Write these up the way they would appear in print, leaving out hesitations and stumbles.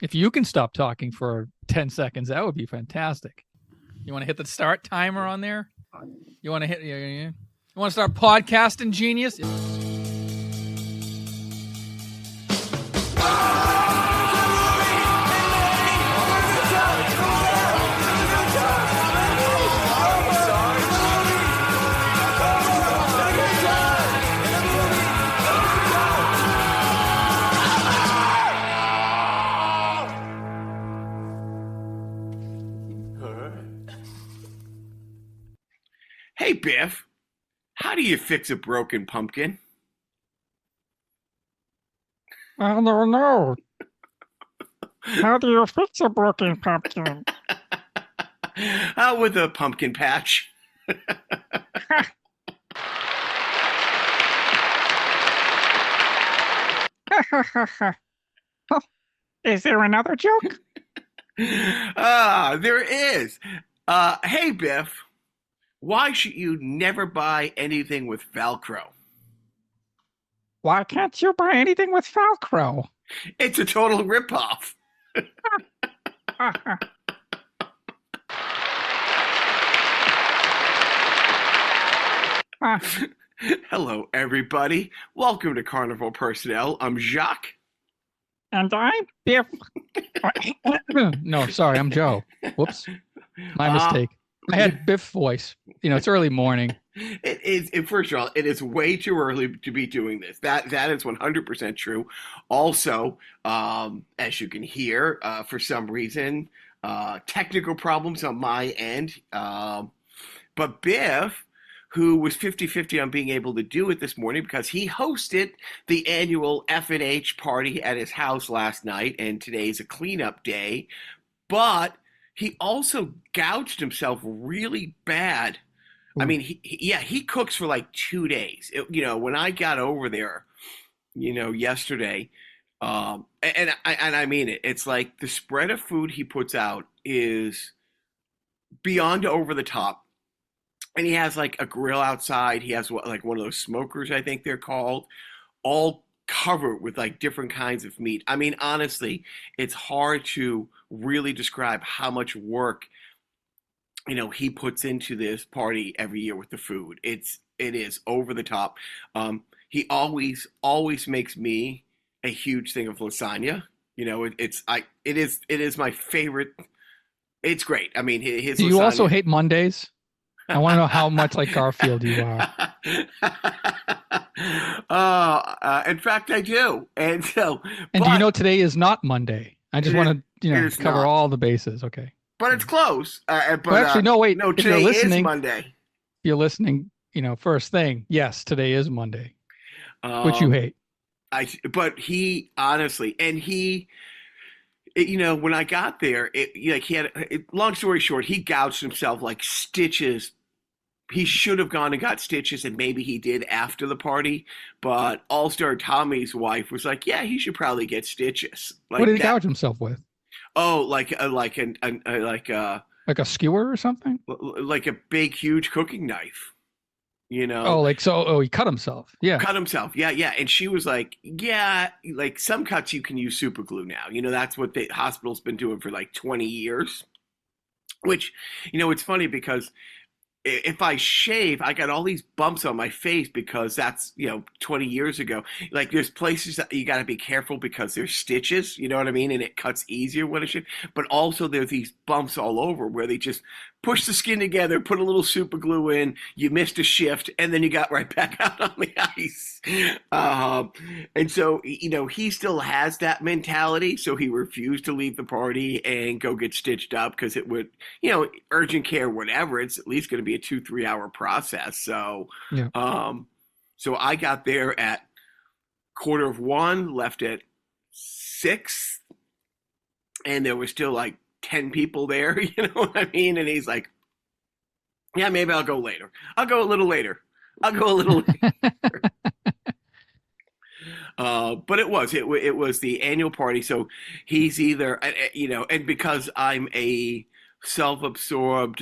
If you can stop talking for 10 seconds, that would be fantastic. You want to hit the start timer on there? You want to hit? You want to start podcasting, genius? Hey, Biff, how do you fix a broken pumpkin? I don't know. How do you fix a broken pumpkin? With a pumpkin patch. Is there another joke? There is. Hey, Biff, why should you never buy anything with Velcro? Why can't you buy anything with Velcro? It's a total ripoff. Hello, everybody. Welcome to Carnival Personnel. I'm Jacques. And I'm Biff. No, sorry, I'm Joe. Whoops. My mistake. I had Biff voice. It's early morning. It is. First of all, it is way too early to be doing this. That is 100% true. Also, as you can hear, for some reason, technical problems on my end. But Biff, who was 50-50 on being able to do it this morning because he hosted the annual F&H party at his house last night, and today's a cleanup day. But he also gouged himself really bad. I mean, he cooks for like 2 days. When I got over there, yesterday, and I mean it. It's like the spread of food he puts out is beyond over the top. And he has like a grill outside. He has like one of those smokers, I think they're called, all covered with like different kinds of meat. I mean, honestly, it's hard to really describe how much work he puts into this party every year with the food. It is over the top. He always makes me a huge thing of lasagna. It is my favorite. It's great. I mean, his. Do you lasagna. Also hate Mondays? I want to know how much like Garfield you are. In fact, I do. And so, and do you know today is not Monday? I just want to cover not. all the bases. Okay. But it's close. But well, actually, no, wait. No, if today you're listening, is Monday. If you're listening, first thing, yes, today is Monday, which you hate. But he honestly, and when I got there, he had. Long story short, he gouged himself like stitches. He should have gone and got stitches, and maybe he did after the party. But All-Star Tommy's wife was like, "Yeah, he should probably get stitches." Like, what did he gouge himself with? Oh, like a skewer or something? Like a big, huge cooking knife. Oh, he cut himself. Yeah. Cut himself. Yeah, yeah. And she was like, yeah, like some cuts you can use super glue now. That's what the hospital's been doing for like 20 years. Which, it's funny because if I shave, I got all these bumps on my face because that's, 20 years ago. Like there's places that you got to be careful because there's stitches, you know what I mean? And it cuts easier when it should. But also there's these bumps all over where they just push the skin together, put a little super glue in, you missed a shift, and then you got right back out on the ice. And so, he still has that mentality. So he refused to leave the party and go get stitched up because it would, urgent care, whatever, it's at least going to be a 2-3 hour process. So, yeah. So I got there at 1:45, left at 6, and there was still like 10 people there, you know what I mean? And he's like, yeah, maybe I'll go later. I'll go a little later. But it was the annual party. So he's either, and because I'm a self-absorbed,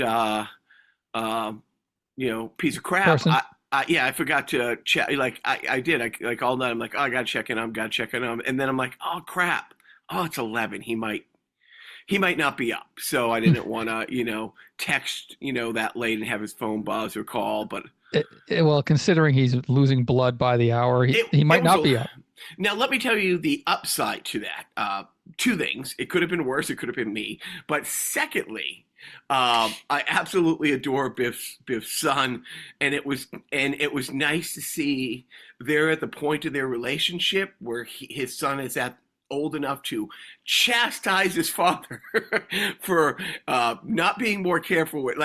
piece of crap, person. I forgot to check. Like I did. Like all night, I'm like, oh, I gotta check in. And then I'm like, oh crap, oh, it's 11. He might not be up. So I didn't want to, text, that late and have his phone buzz or call. But Well, considering he's losing blood by the hour, he might it was not be up. Now, let me tell you the upside to that. Two things. It could have been worse. It could have been me. But secondly, I absolutely adore Biff's son, and it was nice to see they're at the point of their relationship where his son is at old enough to chastise his father for not being more careful with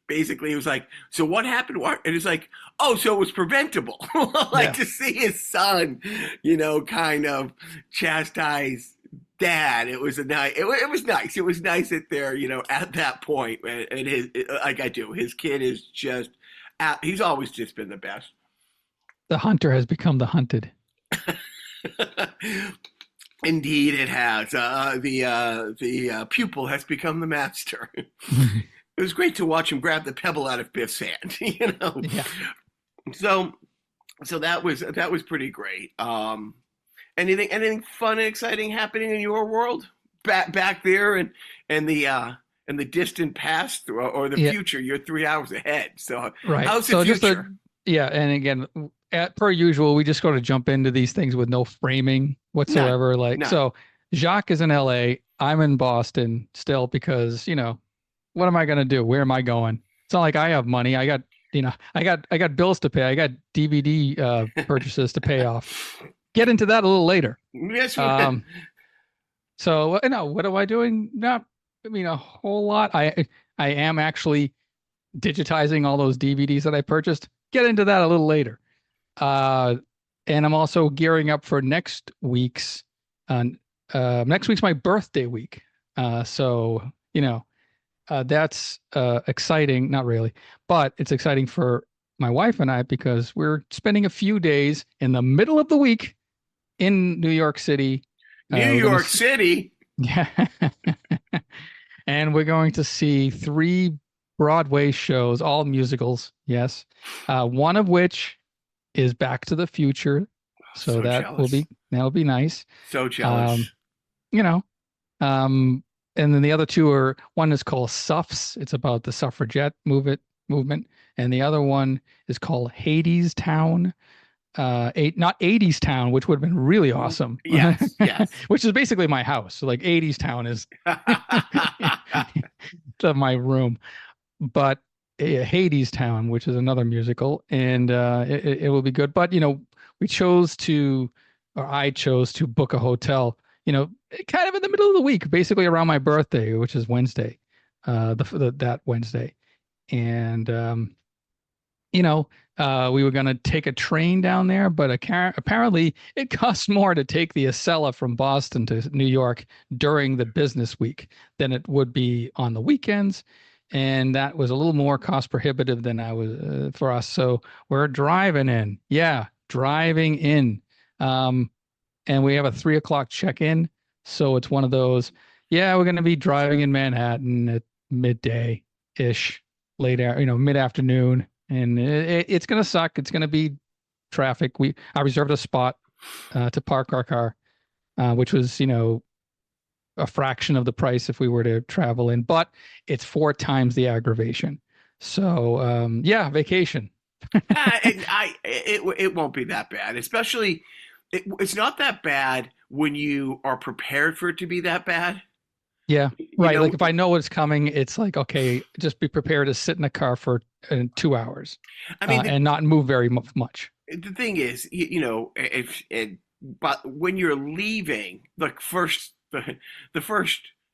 basically it was like, so what happened? What? And it's like, oh, so it was preventable. To see his son, kind of chastise dad. It was it was nice. It was nice that they're, at that point, and his kid is just, he's always just been the best. The hunter has become the hunted. Indeed, it has. The pupil has become the master. It was great to watch him grab the pebble out of Biff's hand. Yeah. So that was pretty great. Anything fun and exciting happening in your world back there and the distant past or the future? You're 3 hours ahead. So right. How's the future? And again, per usual, we just go to jump into these things with no framing whatsoever. None. So Jacques is in LA. I'm in Boston still because, what am I going to do? Where am I going? It's not like I have money. I got bills to pay. I got DVD purchases to pay off. Get into that a little later. Yes. So, what am I doing? Not, a whole lot. I am actually digitizing all those DVDs that I purchased. Get into that a little later. And I'm also gearing up for next week's my birthday week. So, that's exciting. Not really, but it's exciting for my wife and I because we're spending a few days in the middle of the week in New York City. City? Yeah. And we're going to see 3 Broadway shows, all musicals. Yes. One of which is Back to the Future. So that'll be nice. So jealous. And then the other 2 one is called Suffs. It's about the suffragette movement. And the other one is called Hades Town. Not 80s Town, which would have been really awesome. Yes. Which is basically my house. So 80s Town is my room. But Hades Town, which is another musical, and it will be good. But I chose to book a hotel, kind of in the middle of the week, basically around my birthday, which is Wednesday, that Wednesday, and we were going to take a train down there, but apparently it costs more to take the Acela from Boston to New York during the business week than it would be on the weekends. And that was a little more cost prohibitive than for us. So we're driving in. Yeah, driving in. And we have a 3:00 check-in. So it's one of those, we're going to be driving in Manhattan at midday-ish, mid-afternoon. And it's going to suck. It's going to be traffic. I reserved a spot to park our car, which was, a fraction of the price if we were to travel in, but it's 4 times the aggravation. So, vacation. It won't be that bad, especially it's not that bad when you are prepared for it to be that bad. Yeah, right. Like if I know what's coming, it's like, okay, just be prepared to sit in a car for 2 hours. And not move very much. The thing is, but when you're leaving, the first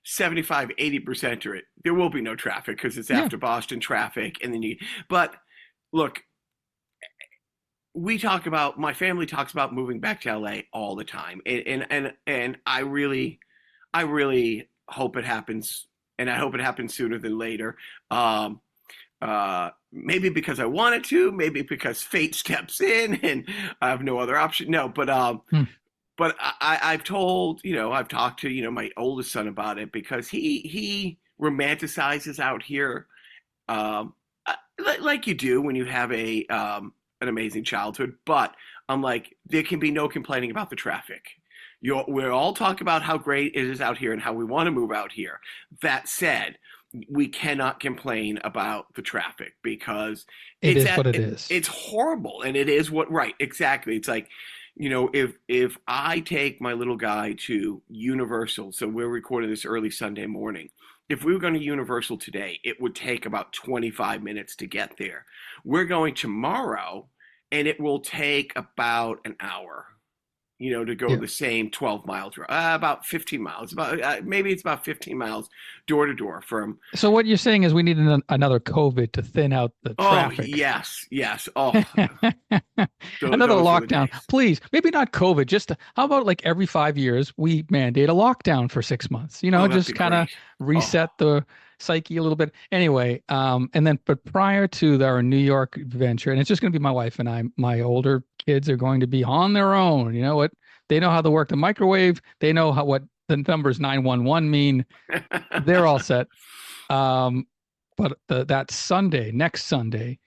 75-80% of it, there will be no traffic because it's after Boston traffic. And then but look, my family talks about moving back to LA all the time. And I really hope it happens. And I hope it happens sooner than later. Maybe because I want it to, maybe because fate steps in and I have no other option. No, but I've talked to, my oldest son about it because he romanticizes out here, like you do when you have an amazing childhood. But I'm like, there can be no complaining about the traffic. We're all talking about how great it is out here and how we want to move out here. That said, we cannot complain about the traffic because It is what it is. it's horrible, and it is what right exactly. It's like, if I take my little guy to Universal, so we're recording this early Sunday morning. If we were going to Universal today, it would take about 25 minutes to get there. We're going tomorrow, and it will take about an hour, to go Yeah. the same 12 miles, about 15 miles, maybe it's about 15 miles door to door from. So what you're saying is we need another COVID to thin out the Oh, traffic. yes. Oh, Another those were the lockdown, days. please. Maybe not COVID. Just how about like every 5 years we mandate a lockdown for 6 months? Oh, that'd Just be kind of great. reset the psyche a little bit. Anyway, and then but prior to our New York venture, and it's just going to be my wife and I. My older kids are going to be on their own. You know what? They know how to work the microwave. They know what the numbers 911 mean. They're all set. But that Sunday, next Sunday,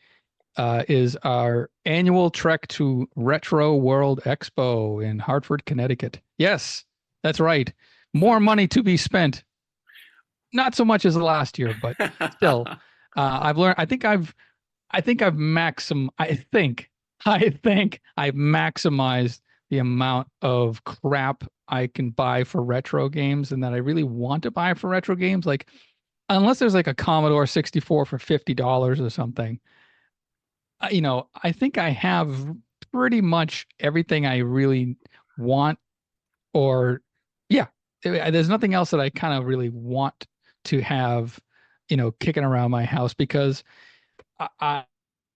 is our annual trek to Retro World Expo in Hartford, Connecticut. Yes, that's right. More money to be spent. Not so much as last year, but still, I've learned. I think I've maximized the amount of crap I can buy for retro games, and that I really want to buy for retro games. Like, unless there's like a Commodore 64 for $50 or something, I think I have pretty much everything I really want. Or, yeah, there's nothing else that I kind of really want to have, kicking around my house because I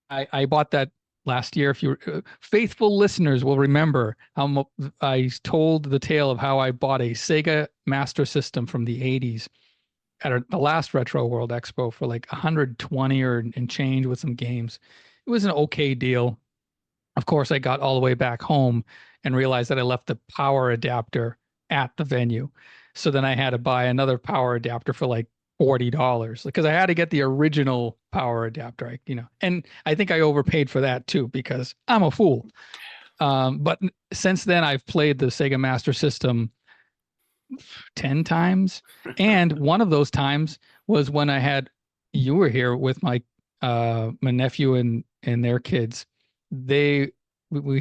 I bought that last year. If you faithful listeners will remember how I told the tale of how I bought a Sega Master System from the 80s at the last Retro World Expo for like 120 or and change with some games. It was an okay deal. Of course, I got all the way back home and realized that I left the power adapter at the venue. So then I had to buy another power adapter for like $40 because I had to get the original power adapter, and I think I overpaid for that too because I'm a fool. But since then, I've played the Sega Master System 10 times. And one of those times was when you were here with my nephew and their kids. We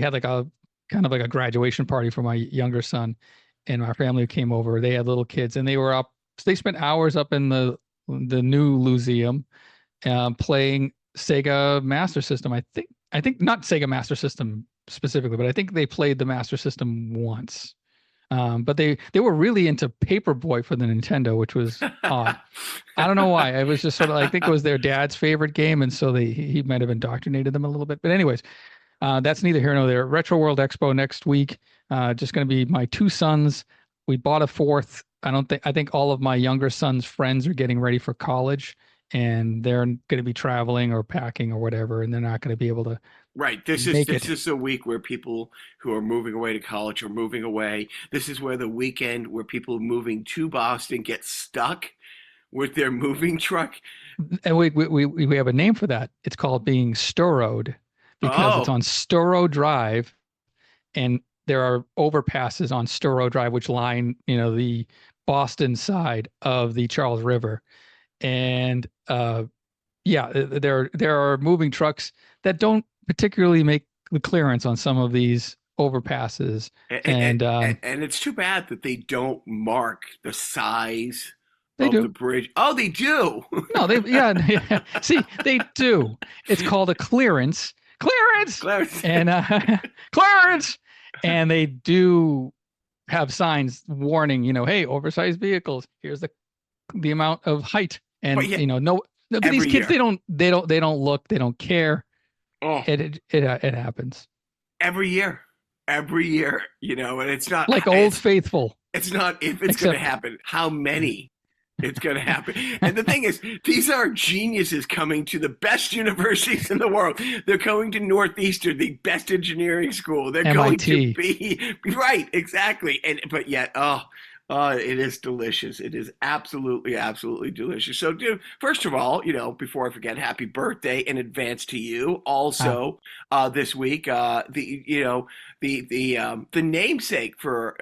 had like a kind of like a graduation party for my younger son, and our family came over. They had little kids, and they spent hours up in the new museum, playing Sega Master System. I think not Sega Master System specifically, but I think they played the Master System once. But they were really into Paperboy for the Nintendo, which was odd. I don't know why. It was just sort of, I think it was their dad's favorite game, and so he might have indoctrinated them a little bit. But anyways, that's neither here nor there. Retro World Expo next week. Just going to be my two sons. We bought a fourth. I think all of my younger son's friends are getting ready for college, and they're going to be traveling or packing or whatever, and they're not going to be able to Right. This is make this it. is a week where people who are moving away to college are moving away. This is where the weekend where people moving to Boston get stuck with their moving truck. And we have a name for that. It's called being Sturrowed because it's Oh, on Sturrow Drive, and there are overpasses on Sturrow Drive which line, the Boston side of the Charles River. And yeah, there are moving trucks that don't particularly make the clearance on some of these overpasses. and, And and it's too bad that they don't mark the size they of the do. bridge. Oh, they do. No, yeah. See, they do. It's called a clearance, Clarence. and clearance, and they do have signs warning, hey, oversized vehicles. Here's the amount of height, But and yeah, no, but these every kids year. they don't look, they don't care. Oh, It happens every year, and like Old Faithful, it's not if it's going to except happen, how many it's going to happen. And the thing is, these are geniuses coming to the best universities in the world. They're going to Northeastern, the best engineering school. They're going to MIT. be right, exactly. But yet, it is delicious. It is absolutely, absolutely delicious. So, dude, first of all, before I forget, happy birthday in advance to you. Ah, Also, this week, the namesake for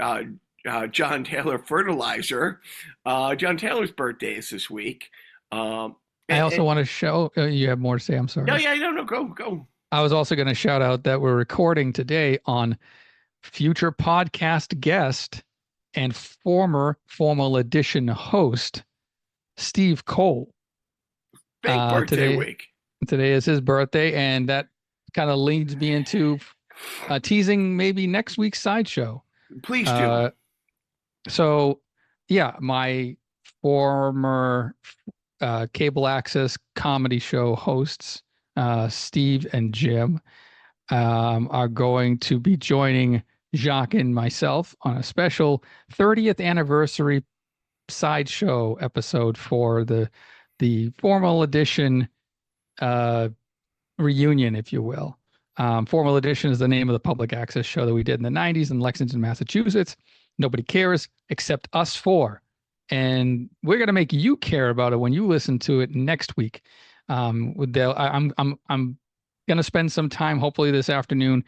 John Taylor Fertilizer. John Taylor's birthday is this week. I also want to show you have more to say. I'm No, sorry. yeah, no, go. I was also going to shout out that we're recording today on future podcast guest and former Formal Edition host Steve Cole. Big birthday today, week. Today is his birthday, and that kind of leads me into teasing maybe next week's sideshow. Please do. So, yeah, my former cable access comedy show hosts, Steve and Jim, are going to be joining Jacques and myself on a special 30th anniversary sideshow episode for the Formal Edition reunion, if you will. Formal Edition is the name of the public access show that we did in the 90s in Lexington, Massachusetts. Nobody cares except us four. And we're going to make you care about it when you listen to it next week. I'm going to spend some time, hopefully this afternoon,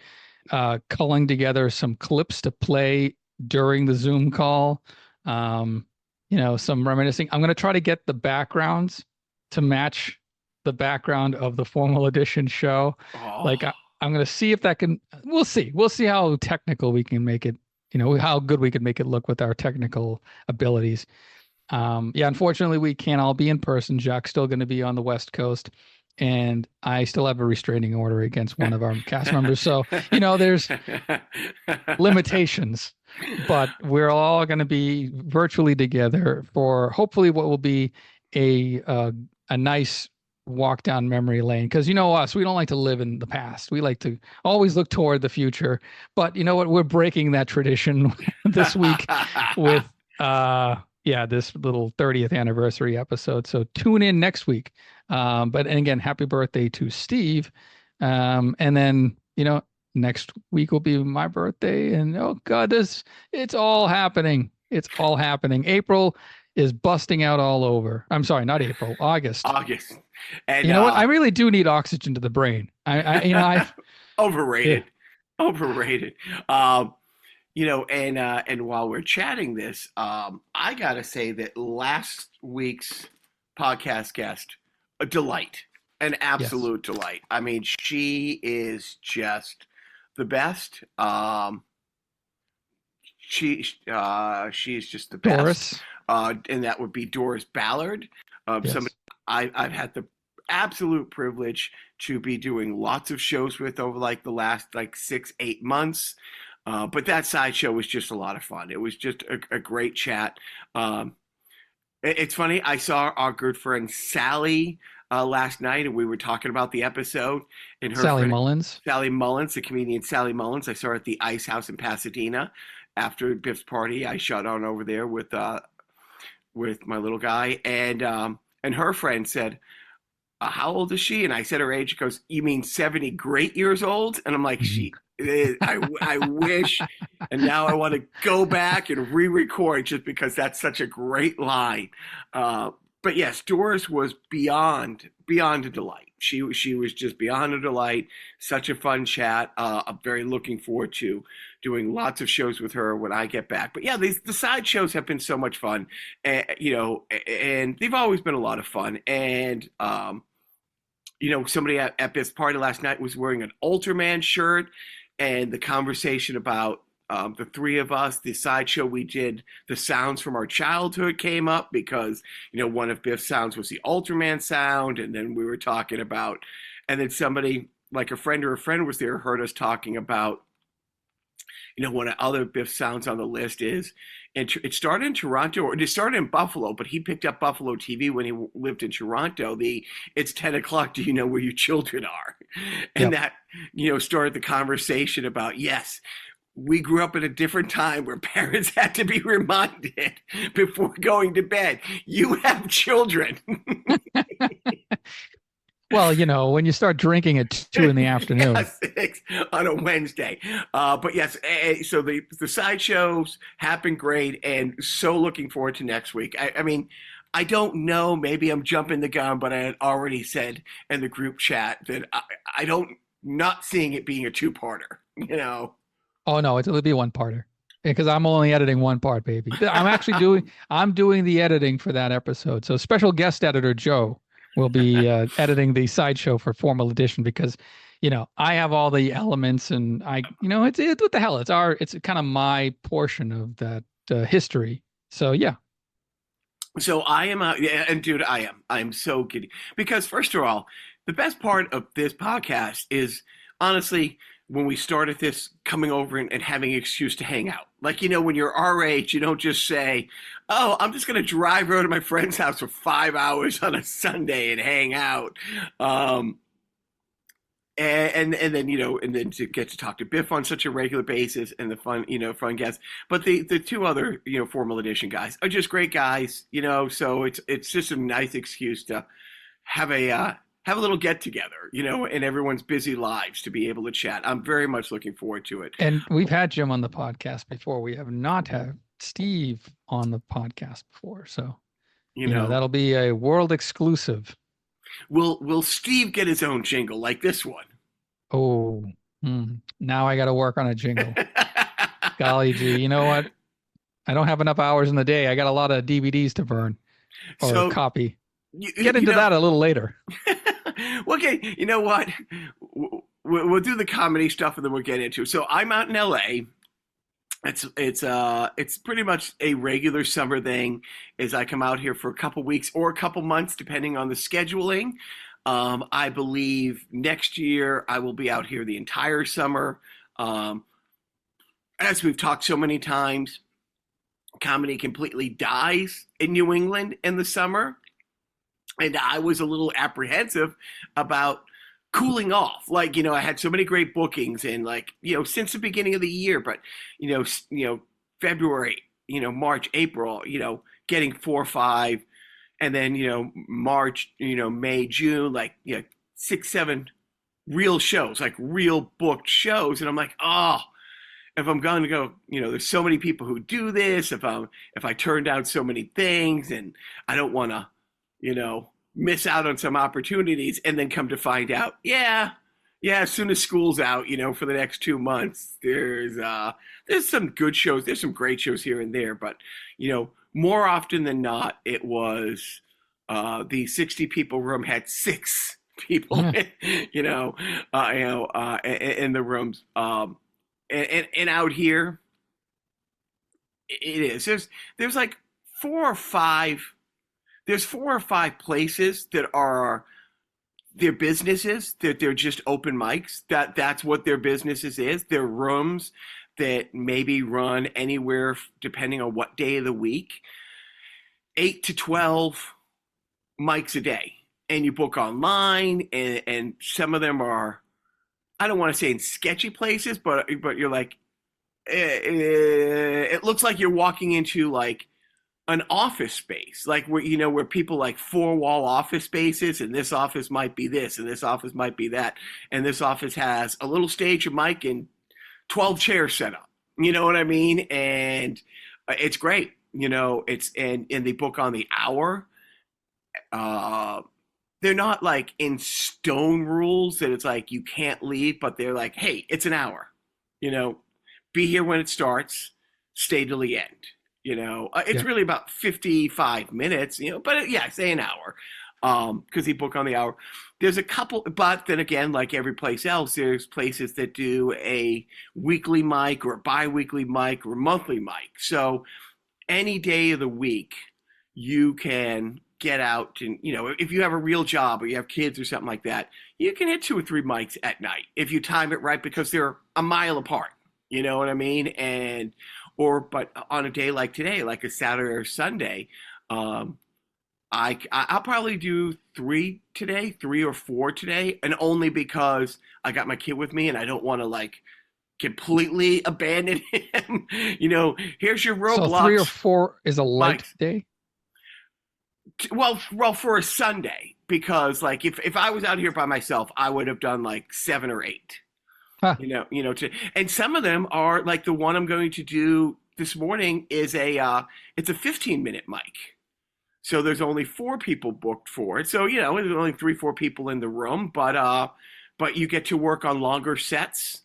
culling together some clips to play during the Zoom call. Some reminiscing. I'm going to try to get the backgrounds to match the background of the Formal Edition show. Oh. Like I'm going to see if that can. We'll see how technical we can make it. How good we can make it look with our technical abilities. Unfortunately, we can't all be in person. Jacques still going to be on the West Coast, and I still have a restraining order against one of our cast members. So, there's limitations, but we're all going to be virtually together for hopefully what will be a nice walk down memory lane. Because us, we don't like to live in the past. We like to always look toward the future. But you know what? We're breaking that tradition this week with this little 30th anniversary episode. So tune in next week. And again, happy birthday to Steve. And then, next week will be my birthday. And oh God, it's all happening. It's all happening. April is busting out all over. I'm sorry, not April, August. And you know what? I really do need oxygen to the brain. I overrated. Yeah. Overrated. And while we're chatting this, I gotta say that last week's podcast guest, a delight, an absolute delight. I mean, she is just the best. She's just the best. Doris. And that would be Doris Ballard. Somebody I've had the absolute privilege to be doing lots of shows with over the last 6-8 months. But that sideshow was just a lot of fun. It was just a great chat. It's funny. I saw our good friend Sally last night, and we were talking about the episode. And her Sally friend, Mullins, the comedian Sally Mullins. I saw her at the Ice House in Pasadena after Biff's party. I shot on over there with my little guy, and her friend said, "How old is she?" And I said her age. She goes, "You mean 70 great years old?" And I'm like, I wish, and now I want to go back and re-record just because that's such a great line. But yes, Doris was beyond a delight. She was just beyond a delight. Such a fun chat. I'm very looking forward to doing lots of shows with her when I get back. But yeah, the side shows have been so much fun, and they've always been a lot of fun. And somebody at Biff's party last night was wearing an Ultraman shirt, and the conversation about the three of us, the sideshow we did, the sounds from our childhood came up because, one of Biff's sounds was the Ultraman sound. And then we were talking about, and then somebody like a friend was there, heard us talking about, one of other Biff sounds on the list is, and it started in Toronto, or it started in Buffalo, but he picked up Buffalo TV when he lived in Toronto. It's 10 o'clock. Do you know where your children are? And that, started the conversation about, yes, we grew up at a different time where parents had to be reminded before going to bed, you have children. Well, when you start drinking at 2 in the afternoon. 6 on a Wednesday. But yes, so the sideshows have been great, and so looking forward to next week. I mean, I don't know, maybe I'm jumping the gun, but I had already said in the group chat that I don't, not seeing it being a two-parter, Oh, no, it'll be one-parter. because I'm only editing one part, baby. I'm doing the editing for that episode. So special guest editor Joe will be editing the sideshow for Formal Edition because, I have all the elements and it's what the hell? It's kind of my portion of that history. So yeah. So I am out, yeah, and dude, I am so giddy because first of all, the best part of this podcast is honestly when we started this coming over and having an excuse to hang out. Like, when you're our age, you don't just say, "Oh, I'm just going to drive over to my friend's house for 5 hours on a Sunday and hang out." And then and then to get to talk to Biff on such a regular basis and the fun guests. But the two other Formal Edition guys are just great guys, so it's just a nice excuse to have a little get together, in everyone's busy lives to be able to chat. I'm very much looking forward to it. And we've had Jim on the podcast before. We have not had Steve on the podcast before, so that'll be a world exclusive. Will Steve get his own jingle like this one? Oh, now I got to work on a jingle. Golly gee, you know what? I don't have enough hours in the day. I got a lot of DVDs to burn or copy. Get into that a little later. Okay, you know what? We'll do the comedy stuff and then we'll get into it. So I'm out in LA. It's pretty much a regular summer thing as I come out here for a couple weeks or a couple months, depending on the scheduling. I believe next year I will be out here the entire summer. As we've talked so many times, comedy completely dies in New England in the summer. And I was a little apprehensive about cooling off. Like, I had so many great bookings and since the beginning of the year, but, February, March, April, getting 4 or 5 and then, March, May, June, 6, 7 real shows, like real booked shows. And I'm like, oh, if I'm going to go, there's so many people who do this, if I turn down so many things and I don't want to, miss out on some opportunities and then come to find out, as soon as school's out, for the next 2 months, there's some good shows. There's some great shows here and there, but, more often than not, it was the 60 people room had 6 people, in the rooms. And out here, it is. There's like 4 or 5. There's 4 or 5 places that are their businesses, that they're just open mics. That's what their businesses is. They're rooms that maybe run anywhere, depending on what day of the week, 8 to 12 mics a day. And you book online, and some of them are, I don't want to say in sketchy places, but you're like, it looks like you're walking into like an office space, like where people like 4-wall office spaces, and this office might be this, and this office might be that, and this office has a little stage, a mic, and 12 chairs set up. You know what I mean? And it's great. It's and they book on the hour. They're not like in stone rules that it's like you can't leave, but they're like, hey, it's an hour. Be here when it starts, stay till the end. It's really about 55 minutes, but say an hour, because he book on the hour. There's a couple, but then again, like every place else, there's places that do a weekly mic or a bi-weekly mic or monthly mic. So any day of the week, you can get out and, if you have a real job or you have kids or something like that, you can hit 2 or 3 mics at night if you time it right, because they're a mile apart. You know what I mean? But on a day like today, like a Saturday or Sunday, I'll probably do 3 today, 3 or 4 today, and only because I got my kid with me and I don't want to like completely abandon him. Here's your Roblox. So 3 or 4 is a light day? Well, for a Sunday, because like if I was out here by myself, I would have done like 7 or 8. Huh. And some of them are like the one I'm going to do this morning is it's a 15-minute mic. So there's only 4 people booked for it. So, there's only 3, 4 people in the room, but you get to work on longer sets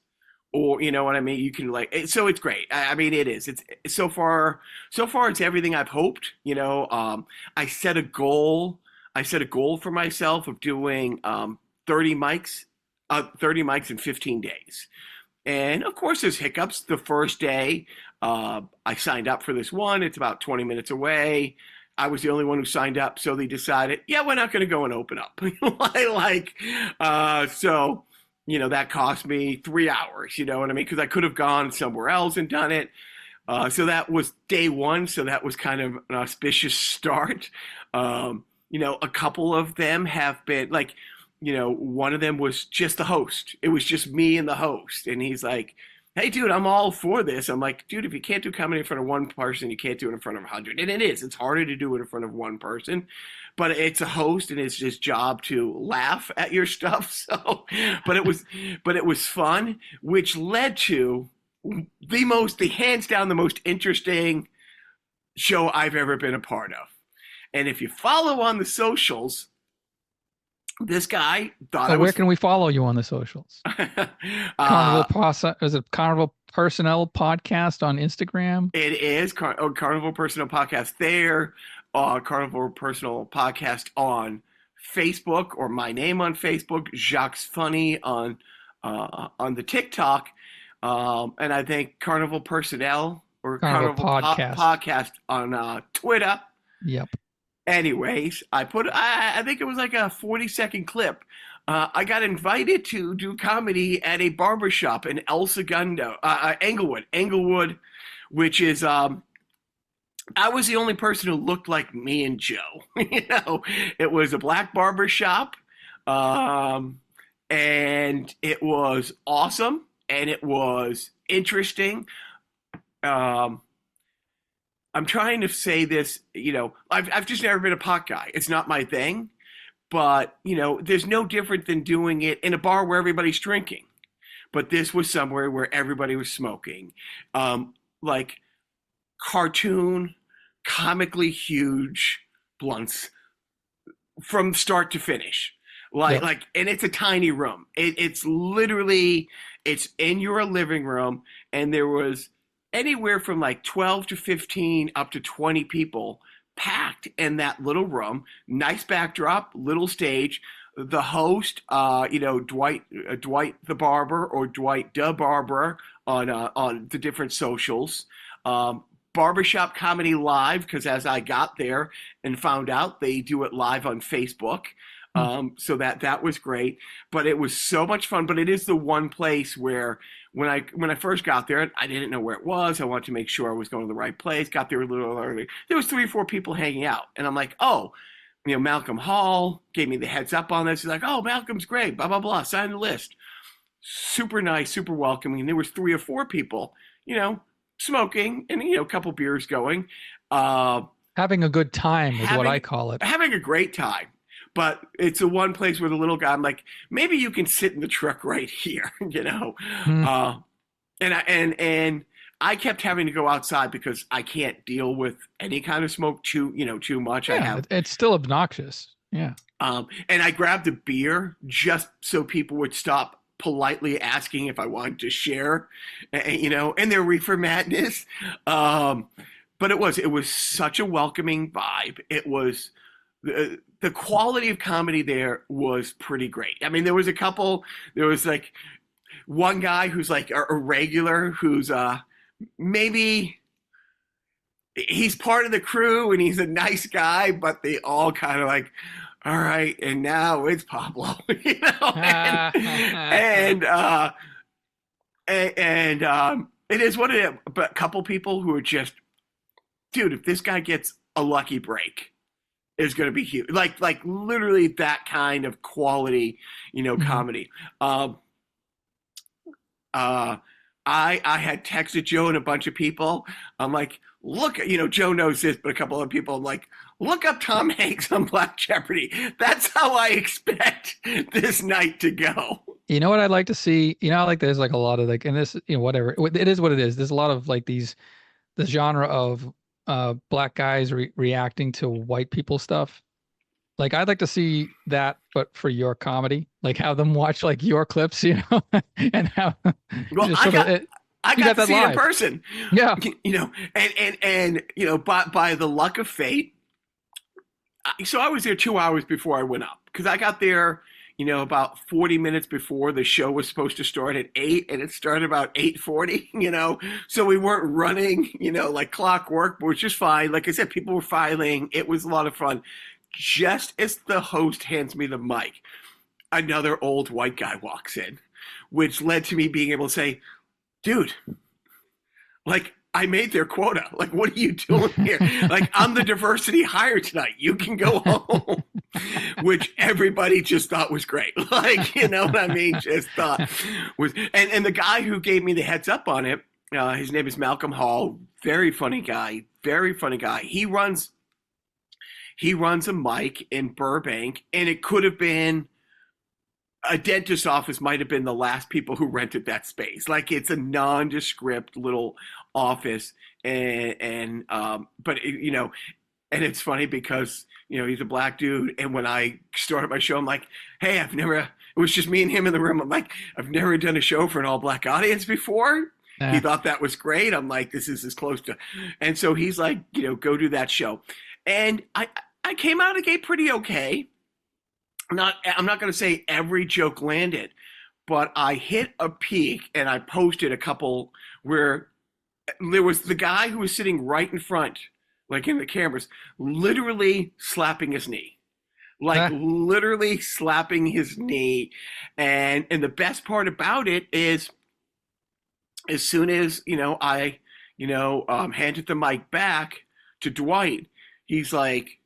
or you know what I mean. You can so it's great. I mean, it is. It's so far it's everything I've hoped. I set a goal. I set a goal for myself of doing 30 mics, 30 mics in 15 days. And of course, there's hiccups. The first day, I signed up for this one. It's about 20 minutes away. I was the only one who signed up, so they decided, yeah, we're not going to go and open up. So that cost me 3 hours. You know what I mean? Because I could have gone somewhere else and done it. So that was day one. So that was kind of an auspicious start. A couple of them have been one of them was just the host. It was just me and the host. And he's like, hey, dude, I'm all for this. I'm like, dude, if you can't do comedy in front of one person, you can't do it in front of 100. And it is. It's harder to do it in front of one person. But it's a host, and it's his job to laugh at your stuff. So, but it was fun, which led to the hands down the most interesting show I've ever been a part of. And if you follow on the socials, this guy thought where can we follow you on the socials? Is it Carnival Personnel Podcast on Instagram? It is Carnival Personnel Podcast there. Carnival Personnel Podcast on Facebook, or my name on Facebook. Jacques Funny on the TikTok, and I think Carnival Personnel or Carnival Podcast on Twitter. Yep. Anyways, I think it was like a 40-second clip. I got invited to do comedy at a barbershop in El Segundo, Inglewood, which is, I was the only person who looked like me and Joe. It was a black barbershop, and it was awesome, and it was interesting. I'm trying to say this, I've just never been a pot guy. It's not my thing, but there's no different than doing it in a bar where everybody's drinking. But this was somewhere where everybody was smoking, like cartoon, comically huge blunts from start to finish. And it's a tiny room. It's literally, it's in your living room, and there was anywhere from like 12 to 15 up to 20 people packed in that little room. Nice backdrop, little stage. The host, Dwight the Barber, or Dwight the Barber on the different socials. Barbershop Comedy Live, because as I got there and found out, they do it live on Facebook. So that was great, but it was so much fun. But it is the one place where when I first got there, I didn't know where it was. I wanted to make sure I was going to the right place. Got there a little early. There was 3 or 4 people hanging out, and I'm like, oh, Malcolm Hall gave me the heads up on this. He's like, oh, Malcolm's great, blah, blah, blah, sign the list. Super nice, super welcoming. And there was 3 or 4 people, smoking and, a couple beers going. Having a good time is what I call it. Having a great time. But it's the one place where the little guy, I'm like, maybe you can sit in the truck right here, And I kept having to go outside because I can't deal with any kind of smoke too much. Yeah, it's still obnoxious. Yeah. And I grabbed a beer just so people would stop politely asking if I wanted to share, in their reefer madness. But it was such a welcoming vibe. It was the quality of comedy there was pretty great. I mean, there was like one guy who's like a regular who's maybe he's part of the crew and he's a nice guy, but they all kind of like, all right, and now it's Pablo, and it is what it is. But a couple people who are just, dude, if this guy gets a lucky break, is going to be huge. Like literally that kind of quality, comedy. I had texted Joe and a bunch of people. I'm like, look, Joe knows this, but a couple of people, I'm like, look up Tom Hanks on Black Jeopardy. That's how I expect this night to go. You know what I'd like to see? There's like a lot of like, and this, whatever, it is what it is. There's a lot of like the genre of black guys reacting to white people stuff. Like I'd like to see that, but for your comedy, like have them watch like your clips, you know, and have Well, just sort of it, I you got got to that see it in live. person, Yeah. you know, and you know, by the luck of fate, so I was there 2 hours before I went up because I got there, you know, about 40 minutes before the show was supposed to start at 8, and it started about 8:40. You know, so we weren't running, you know, like clockwork, but which is fine. Like I said, people were filing. It was a lot of fun. Just as the host hands me the mic, another old white guy walks in, which led to me being able to say, dude, like I made their quota. Like, what are you doing here? Like, I'm the diversity hire tonight. You can go home. Which everybody just thought was great. Like, you know what I mean? Just thought was, and the guy who gave me the heads up on it, his name is Malcolm Hall. Very funny guy. Very funny guy. He runs a mic in Burbank, and it could have been a dentist's office. Might have been the last people who rented that space. Like it's a nondescript little office, but you know, and it's funny because you know he's a black dude, and when I started my show, I'm like, hey, I've never. It was just me and him in the room. I'm like, I've never done a show for an all black audience before. He thought that was great. I'm like, this is as close to, and so he's like, you know, go do that show, and I came out of the gate pretty okay. I'm not going to say every joke landed, but I hit a peak and I posted a couple where there was the guy who was sitting right in front, like in the cameras, literally slapping his knee. Like literally slapping his knee. And the best part about it is as soon as, you know, I, handed the mic back to Dwight, he's like,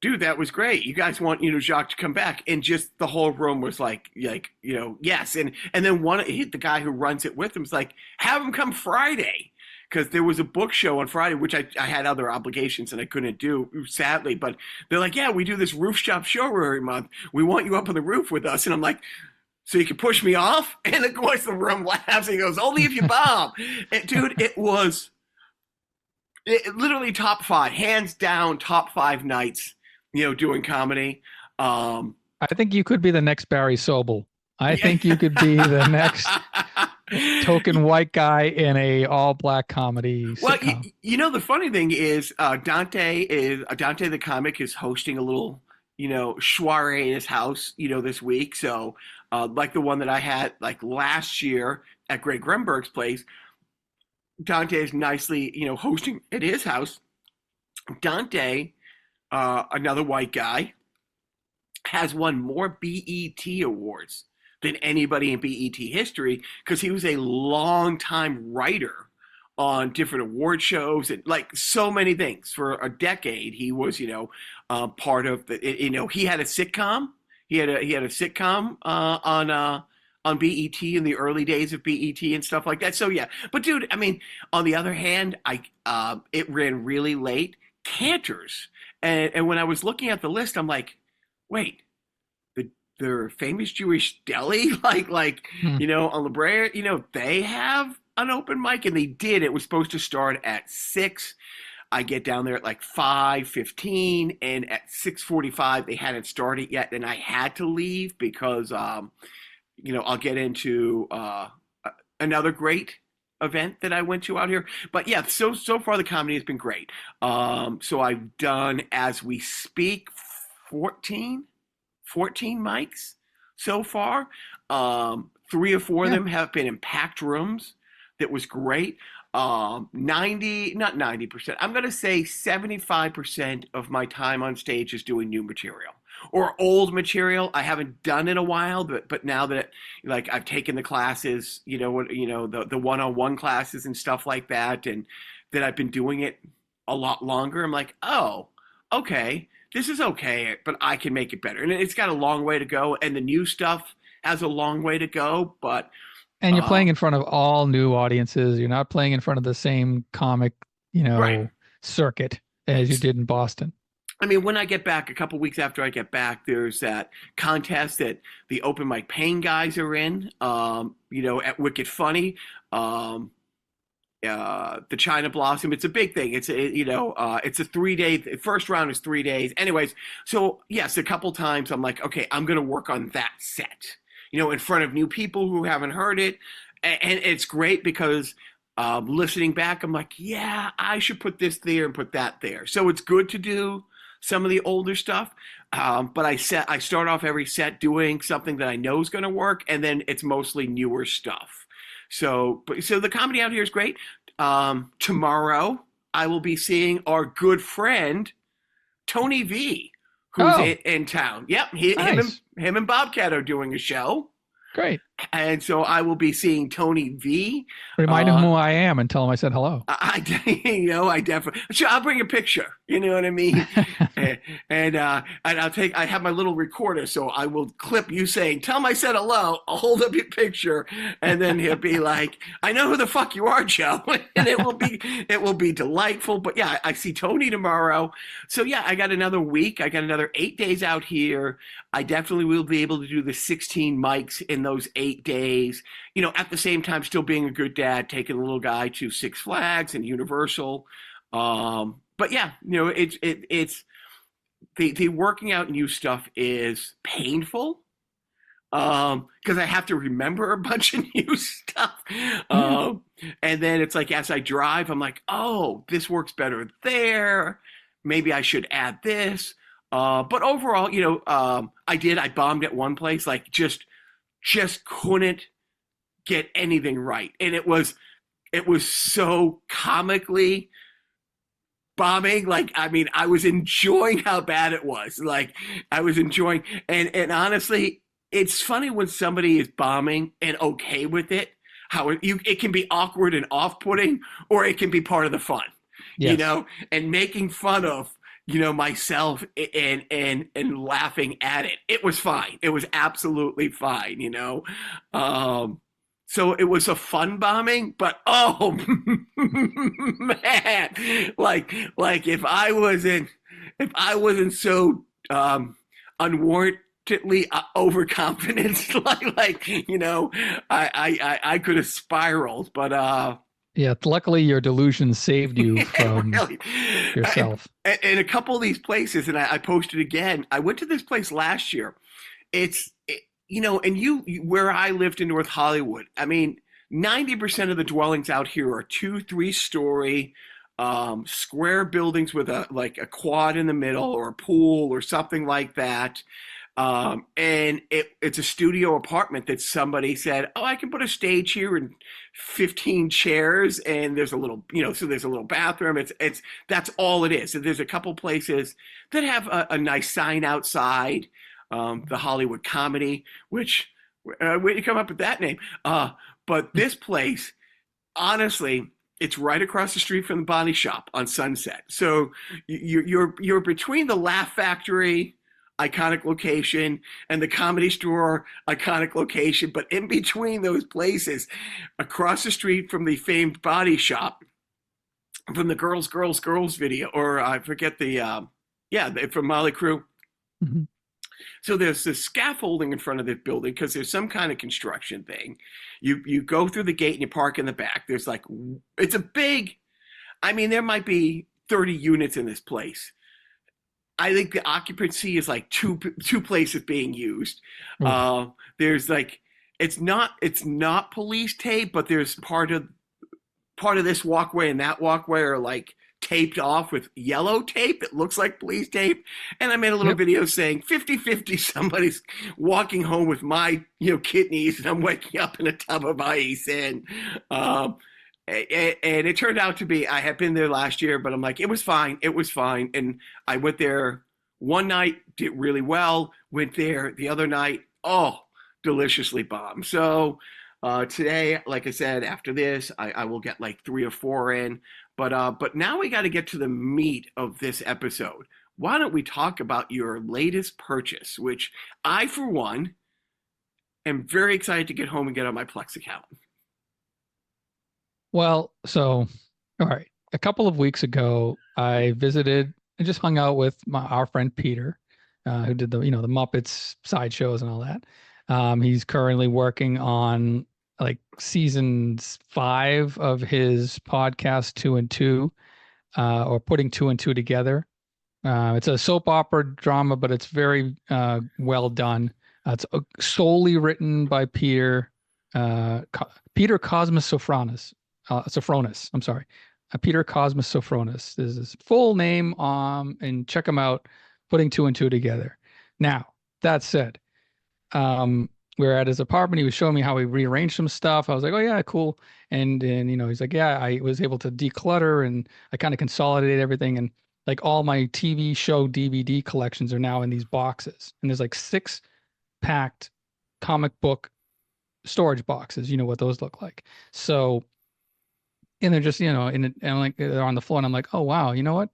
dude, that was great. You guys want, Jacques to come back. And just the whole room was like, yes. And then the guy who runs it with him was like, have him come Friday. Because there was a book show on Friday, which I had other obligations and I couldn't do, sadly. But they're like, yeah, we do this rooftop show every month. We want you up on the roof with us. And I'm like, so you can push me off? And of course the room laughs and he goes, only if you bomb. And, dude, it was literally top 5, hands down, top 5 nights, doing comedy. I think you could be the next Barry Sobel. I think you could be the next token white guy in a all black comedy sitcom. Well, the funny thing is Dante the comic is hosting a little, soiree in his house, this week. So like the one that I had like last year at Greg Grunberg's place, Dante is nicely, hosting at his house. Dante, another white guy, has won more BET awards than anybody in BET history because he was a long-time writer on different award shows and like so many things. For a decade, he was, part of the, he had a sitcom. He had a sitcom on BET in the early days of BET and stuff like that. So yeah, but dude, I mean, on the other hand, it ran really late. Cantor's, and when I was looking at the list, I'm like, wait, the famous Jewish deli, like on La Brea, they have an open mic, and they did. It was supposed to start at 6. I get down there at like 5:15, and at 6:45 they hadn't started yet, and I had to leave because I'll get into another great event that I went to out here. But yeah, so far the comedy has been great. So I've done, as we speak, 14 mics so far. 3 or 4 of them have been in packed rooms. That was great. 90%. I'm going to say 75% of my time on stage is doing new material or old material I haven't done in a while, but now that like I've taken the classes, the one-on-one classes and stuff like that, and that I've been doing it a lot longer, I'm like, oh, okay, this is okay, but I can make it better. And it's got a long way to go, and the new stuff has a long way to go, but and you're playing in front of all new audiences. You're not playing in front of the same comic, right. circuit as you did in Boston. I mean, when I get back, a couple weeks after I get back, there's that contest that the open mic pain guys are in, at Wicked Funny. And the China Blossom. It's a big thing. It's a 3 day. First round is 3 days. Anyways, so yes, a couple times I'm like, okay, I'm gonna work on that set. In front of new people who haven't heard it, and it's great because listening back, I'm like, yeah, I should put this there and put that there. So it's good to do some of the older stuff, but I start off every set doing something that I know is going to work, and then it's mostly newer stuff. So the comedy out here is great. Tomorrow I will be seeing our good friend Tony V, who's in town. Yep, Nice. him and Bobcat are doing a show. Great. And so I will be seeing Tony V. Remind him who I am and tell him I said hello. I definitely. Sure, I'll bring a picture. You know what I mean? and I have my little recorder, so I will clip you saying, "Tell him I said hello." I'll hold up your picture, and then he'll be like, "I know who the fuck you are, Joe," and it will be delightful. But yeah, I see Tony tomorrow. So yeah, I got another week. I got another 8 days out here. I definitely will be able to do the 16 mics in those 8 days. At the same time, still being a good dad, taking the little guy to Six Flags and Universal. But yeah, it's the working out new stuff is painful because I have to remember a bunch of new stuff. And then it's like as I drive, I'm like, oh, this works better there. Maybe I should add this. But overall, I bombed at one place, like just couldn't get anything right. And it was so comically bombing. Like, I mean, I was enjoying how bad it was. Like, I was enjoying, and honestly, it's funny when somebody is bombing and okay with it, how it can be awkward and off-putting, or it can be part of the fun, Yes. and making fun of, myself and laughing at it. It was fine. It was absolutely fine, So it was a fun bombing, but oh man, like if I wasn't so unwarrantedly overconfident, I could have spiraled, but Yeah. Luckily, your delusion saved you from really, yourself. and a couple of these places, and I posted again. I went to this place last year. And where I lived in North Hollywood, I mean, 90% of the dwellings out here are 2-3 story square buildings with a quad in the middle or a pool or something like that. And it's a studio apartment that somebody said, oh, I can put a stage here and 15 chairs, and there's a little, so there's a little bathroom. That's all it is. And there's a couple places that have a nice sign outside, the Hollywood Comedy, which where you come up with that name? But this place, honestly, it's right across the street from the Body Shop on Sunset. So you're between the Laugh Factory iconic location and the Comedy Store iconic location, but in between those places, across the street from the famed Body Shop, from the Girls video, or I forget from Molly Crew. Mhm. So there's this scaffolding in front of the building because there's some kind of construction thing. You go through the gate and you park in the back. It's a big, I mean, there might be 30 units in this place. I think the occupancy is like two places being used. There's it's not police tape, but there's part of this walkway and that walkway are like taped off with yellow tape. It looks like police tape. And I made a little video saying 50-50, somebody's walking home with my, kidneys, and I'm waking up in a tub of ice. And it turned out to be, I had been there last year, but I'm like, it was fine. And I went there one night, did really well, went there the other night. Oh, deliciously bombed. So today, like I said, after this, I will get like 3 or 4 in. But now we got to get to the meat of this episode. Why don't we talk about your latest purchase, which I, for one, am very excited to get home and get on my Plex account. Well, so, all right. A couple of weeks ago, I visited and just hung out with our friend Peter, who did the Muppets sideshows and all that. He's currently working on like seasons 5 of his podcast 2 and 2, or putting 2 and 2 together. It's a soap opera drama, but it's very well done. It's solely written by Peter Cosmas Sophronis. I'm sorry, Peter Cosmas Sophronis is his full name. And check him out. Putting 2 and 2 together. Now that said, we were at his apartment. He was showing me how he rearranged some stuff. I was like, oh yeah, cool. And he's like, yeah, I was able to declutter and I kind of consolidated everything. And like all my TV show DVD collections are now in these boxes. And there's like 6 packed comic book storage boxes. You know what those look like. So, and they're just, and like they're on the floor and I'm like, oh wow, you know what?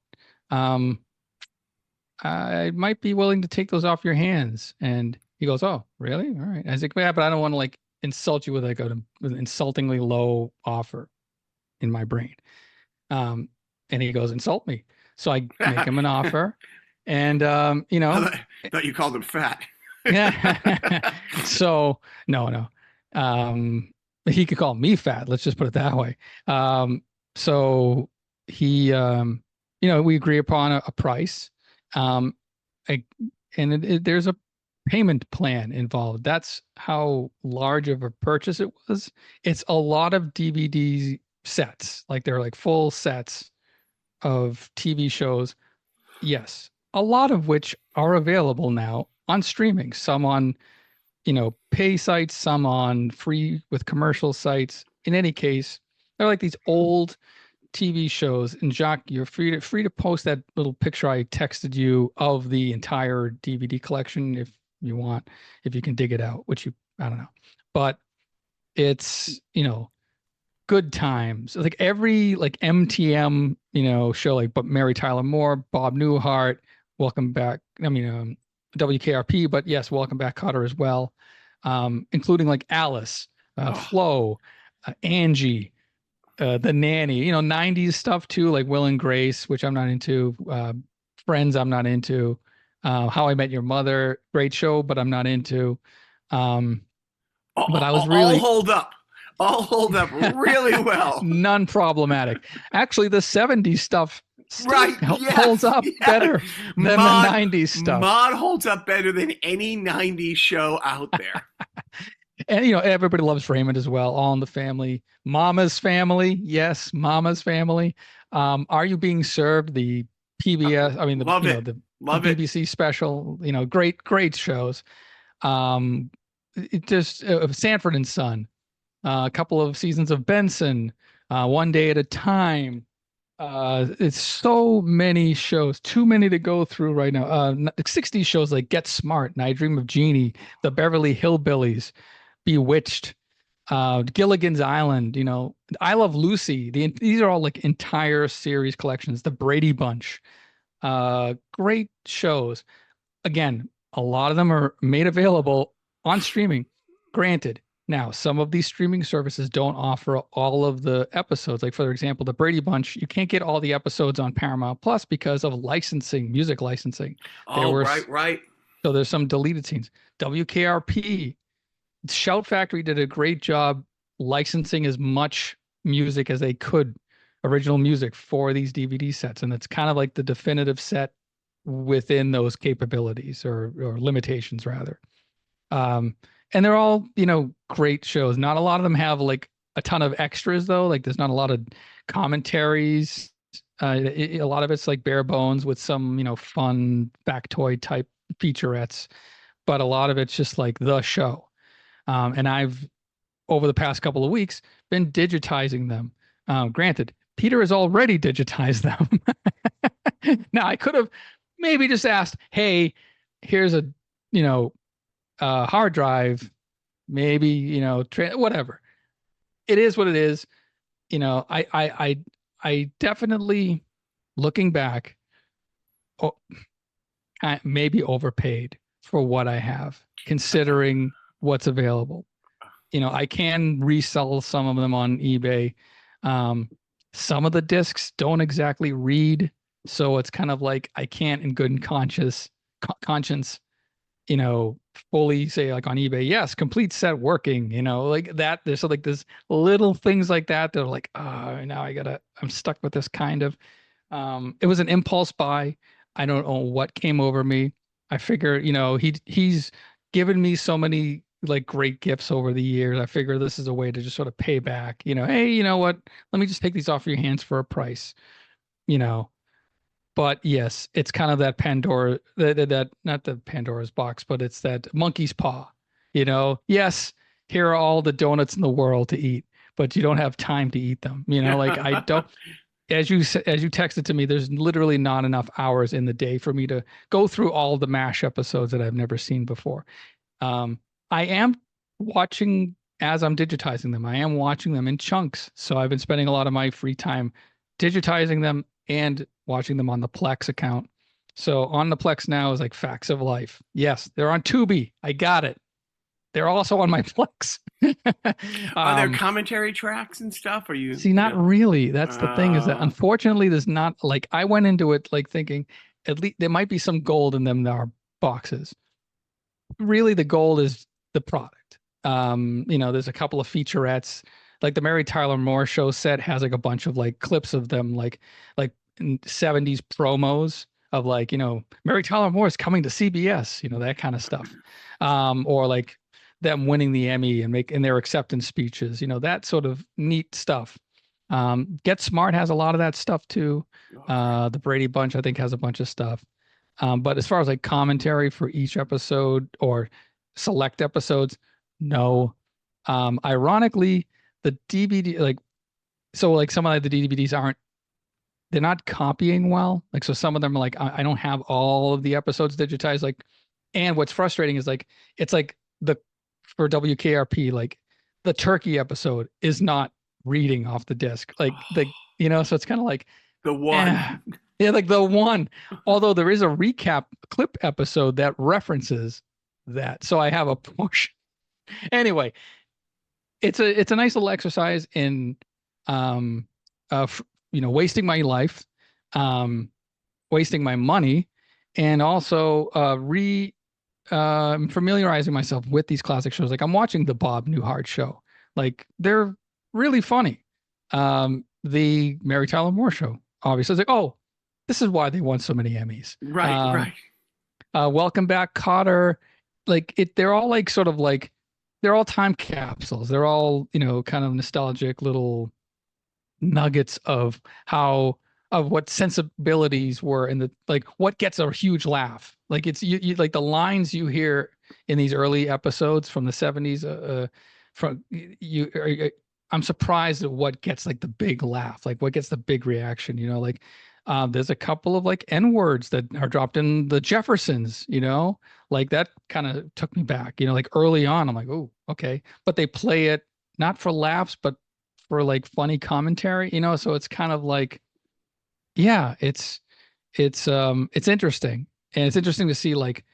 I might be willing to take those off your hands. And he goes, oh, really? All right. I was like, yeah, but I don't want to like insult you with like an insultingly low offer in my brain. And he goes, insult me. So I make him an offer. And, I thought you called him fat. yeah. So no. He could call me fat. Let's just put it that way. So he, we agree upon a price. There's a payment plan involved. That's how large of a purchase it was. It's a lot of DVD sets. Like they're like full sets of TV shows. Yes. A lot of which are available now on streaming, some on, pay sites, some on free with commercial sites. In any case, they're like these old TV shows. And Jacques, you're free to post that little picture I texted you of the entire DVD collection if you want, if you can dig it out, which I don't know. But it's, good times. Like every like MTM, show, like but Mary Tyler Moore, Bob Newhart, Welcome Back. WKRP, but yes, Welcome Back Kotter as well, including like Alice, Flo, Angie, The Nanny, 90s stuff too, like Will and Grace, which I'm not into, Friends I'm not into, How I Met Your Mother, great show, but I'm not into. But I was really all hold up really well. Non-problematic. Actually, the 70s stuff holds up better than the 90s stuff. Mod holds up better than any 90s show out there. And everybody loves Raymond as well. All in the Family, Mama's Family, yes, Mama's Family. Are You Being Served? The PBS, the BBC special. Great shows. It just Sanford and Son, a couple of seasons of Benson, One Day at a Time. It's so many shows, too many to go through right now. 60s shows like Get Smart and I Dream of Jeannie, The Beverly Hillbillies, Bewitched, Gilligan's Island, I Love Lucy. These are all like entire series collections. The Brady Bunch, great shows. Again, a lot of them are made available on streaming. Granted, now some of these streaming services don't offer all of the episodes. Like for example, the Brady Bunch, you can't get all the episodes on Paramount Plus because of licensing, music licensing. Right. So there's some deleted scenes. WKRP, Shout Factory did a great job licensing as much music as they could, original music for these DVD sets. And it's kind of like the definitive set within those capabilities or limitations rather. And they're all, great shows. Not a lot of them have like a ton of extras though. Like there's not a lot of commentaries. A lot of it's like bare bones with some, fun factoid type featurettes, but a lot of it's just like the show. And I've, over the past couple of weeks, been digitizing them. Granted, Peter has already digitized them. Now I could have maybe just asked, hey, here's a, hard drive, maybe, whatever. It is what it is. I definitely, looking back, I maybe overpaid for what I have, considering what's available. I can resell some of them on eBay. Some of the discs don't exactly read, so it's kind of like I can't in good conscience, fully say like on eBay, yes, complete set working, like that. There's like this little things like that that are like, oh, now I'm stuck with this kind of. It was an impulse buy. I don't know what came over me. I figure, he's given me so many like great gifts over the years. I figure this is a way to just sort of pay back, hey, you know what? Let me just take these off your hands for a price, you know. But yes, it's kind of that Pandora, that not the Pandora's box, but it's that monkey's paw. Yes, here are all the donuts in the world to eat, but you don't have time to eat them. Like I don't, as you texted to me, there's literally not enough hours in the day for me to go through all the MASH episodes that I've never seen before. I am watching as I'm digitizing them. I am watching them in chunks. So I've been spending a lot of my free time digitizing them and watching them on the Plex account. So on the Plex now is like Facts of Life. Yes, they're on Tubi. I got it. They're also on my Plex. Are there commentary tracks and stuff? Are you see? Not really. That's the thing, is that unfortunately there's not, like, I went into it like thinking at least there might be some gold in them. There are boxes. Really, the gold is the product. There's a couple of featurettes, like the Mary Tyler Moore Show set has like a bunch of like clips of them, like 70s promos of like, Mary Tyler Moore is coming to CBS, that kind of stuff. Or like them winning the Emmy and in their acceptance speeches, that sort of neat stuff. Get Smart has a lot of that stuff too. The Brady Bunch, I think, has a bunch of stuff. But as far as like commentary for each episode or select episodes, no. Ironically, the DVD, like some of the DVDs they're not copying well. Like, so some of them are like, I don't have all of the episodes digitized. Like, and what's frustrating is like, it's like for WKRP, like the turkey episode is not reading off the disc. Like so it's kind of like the one. Yeah, like the one. Although there is a recap clip episode that references that. So I have a portion. Anyway, it's a nice little exercise in wasting my life, wasting my money, and also familiarizing myself with these classic shows. Like I'm watching the Bob Newhart Show. Like they're really funny. The Mary Tyler Moore Show, obviously, it's like, oh, this is why they won so many Emmys. Right. Welcome Back, Kotter. Like they're all like sort of like, they're all time capsules. They're all, kind of nostalgic little nuggets of what sensibilities were in the, like what gets a huge laugh. Like it's you like the lines you hear in these early episodes from the 70s. I'm surprised at what gets like the big laugh, like what gets the big reaction. There's a couple of like N words that are dropped in the Jeffersons. Like that kind of took me back. Like early on, I'm like, oh, okay, but they play it not for laughs, but for like funny commentary. So it's kind of like, yeah, it's interesting, and it's interesting to see like,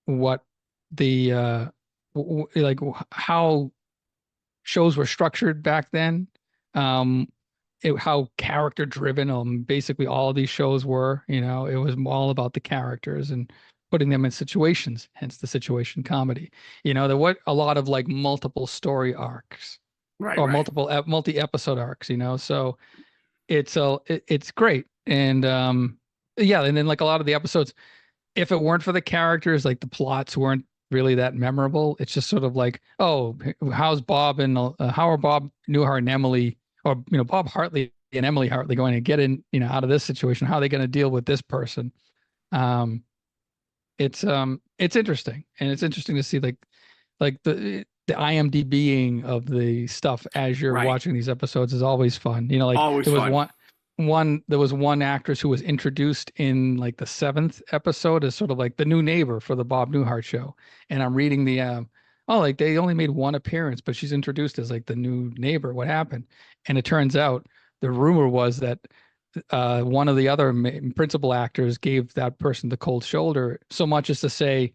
what the how shows were structured back then, how character driven basically all of these shows were. It was all about the characters and putting them in situations, hence the situation comedy. There was a lot of like multiple story arcs, or multi-episode arcs. So it's great. And yeah, and then like a lot of the episodes, if it weren't for the characters, like the plots weren't really that memorable. It's just sort of like, oh, how are Bob Newhart and Emily, or Bob Hartley and Emily Hartley going to get in, out of this situation? How are they going to deal with this person? It's interesting, and it's interesting to see like the IMDbing of the stuff as you're watching these episodes is always fun. Like always there was fun. there was one actress who was introduced in like the 7th episode as sort of like the new neighbor for the Bob Newhart Show. And I'm reading like they only made one appearance, but she's introduced as like the new neighbor. What happened? And it turns out the rumor was that one of the other principal actors gave that person the cold shoulder, so much as to say,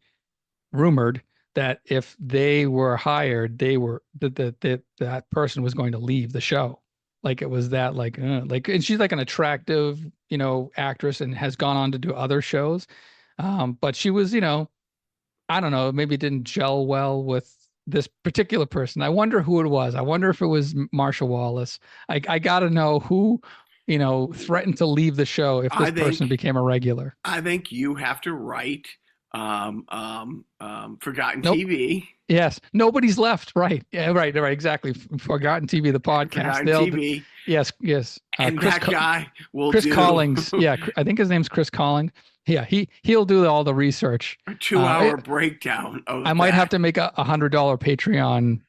rumored, that if they were hired, that person was going to leave the show. Like it was that and she's like an attractive, actress, and has gone on to do other shows. But she was, I don't know, maybe didn't gel well with this particular person. I wonder who it was. I wonder if it was Marsha Wallace. I got to know who, threatened to leave the show if this I person think became a regular. I think you have to write Forgotten Nope. TV. Yes. Nobody's left. Right. Yeah. Right. Right. Exactly. Forgotten TV, the podcast. Forgotten They'll. TV, Yes. Yes. and that guy will Chris do Collings. Yeah. I think his name's Chris Collings. Yeah. He'll do all the research. a 2 hour breakdown of I might that. have to make a $100 Patreon,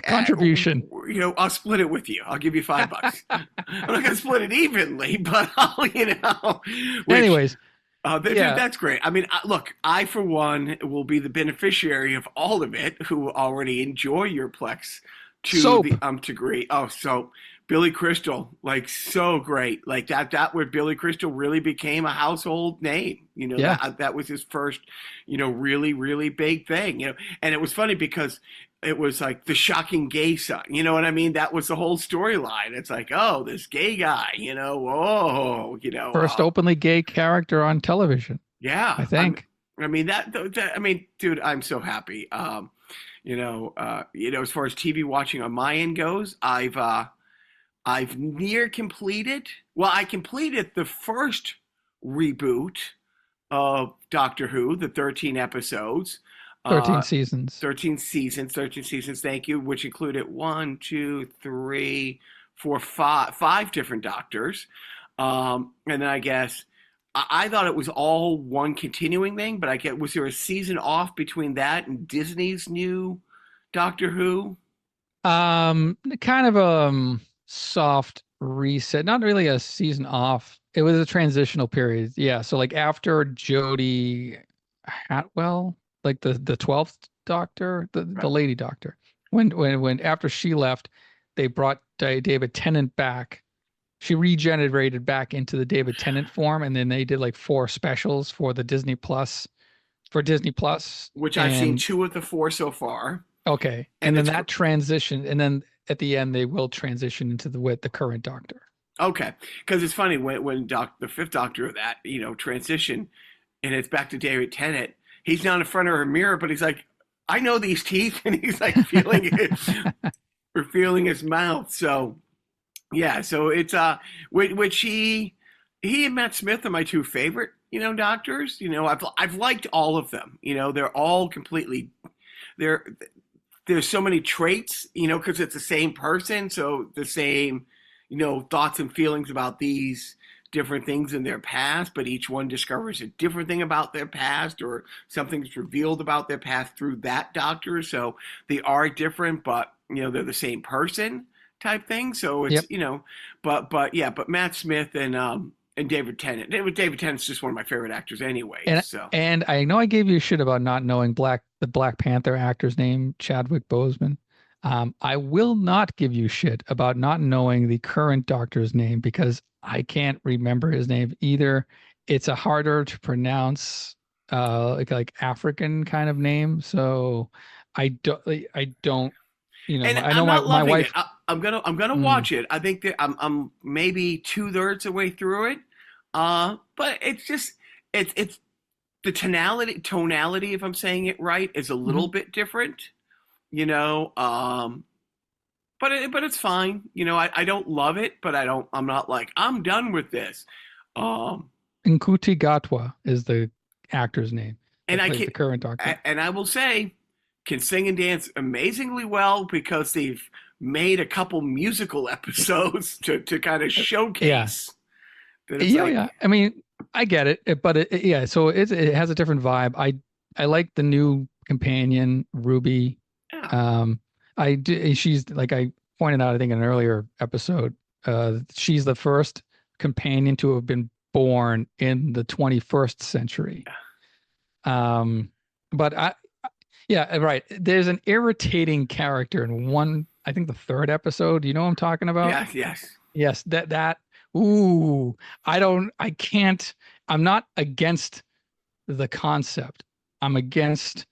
contribution. I'll split it with you. I'll give you $5. I'm not gonna split it evenly, but I'll, which, Anyways, yeah. that's great. I mean, look, I for one will be the beneficiary of all of it, who already enjoy your Plex to Soap. the degree. Oh, so Billy Crystal, like so great, like that where Billy Crystal really became a household name. Yeah. That was his first, really really big thing. And it was funny because it was like the shocking gay son. You know what I mean? That was the whole storyline. It's like, oh, this gay guy. Whoa. First openly gay character on television. Yeah, I think. I mean I mean, dude, I'm so happy. As far as TV watching on my end goes, I've near completed. Well, I completed the first reboot of Doctor Who, the 13 episodes. 13 seasons. 13 seasons. 13 seasons. Thank you. Which included 1, 2, 3, 4, 5 different doctors. And then I guess I thought it was all one continuing thing, but was there a season off between that and Disney's new Doctor Who? Kind of a soft reset, not really a season off. It was a transitional period. Yeah. So like after Jodie Hatwell, like the 12th Doctor, the lady Doctor, when after she left, they brought David Tennant back. She regenerated back into the David Tennant form, and then they did like 4 specials for the Disney Plus, which I've seen 2 of the 4 so far. Okay, and then that transition, and then at the end they will transition into the current Doctor. Okay, because it's funny when the 5th Doctor of that transition, and it's back to David Tennant. He's not in front of a mirror, but he's like, I know these teeth, and he's like feeling it, or feeling his mouth. So yeah, so it's which he and Matt Smith are my 2 favorite doctors. I've liked all of them. They're all completely there's so many traits, because it's the same person, so the same thoughts and feelings about these different things in their past, but each one discovers a different thing about their past, or something's revealed about their past through that doctor. So they are different, but they're the same person type thing. So it's but Matt Smith and David Tennant. David Tennant's just one of my favorite actors anyway. And I know I gave you shit about not knowing the Black Panther actor's name, Chadwick Boseman. I will not give you shit about not knowing the current Doctor's name, because I can't remember his name either. It's a harder to pronounce, like African kind of name. So I don't. And I know my wife. I'm gonna watch it. I think that I'm maybe 2/3 the way through it. But it's just it's the tonality, if I'm saying it right, is a little bit different. But it's fine. I don't love it, but I'm not like I'm done with this. Nkuti Gatwa is the actor's name. And the current Doctor. And I will say, can sing and dance amazingly well, because they've made a couple musical episodes to kind of showcase. Yeah. I mean, I get it, but so it has a different vibe. I like the new companion, Ruby. Yeah. She's, like I pointed out, I think in an earlier episode, she's the first companion to have been born in the 21st century. But right. There's an irritating character in one, I think the 3rd episode. You know what I'm talking about? Yes. Ooh, I'm not against the concept. I'm against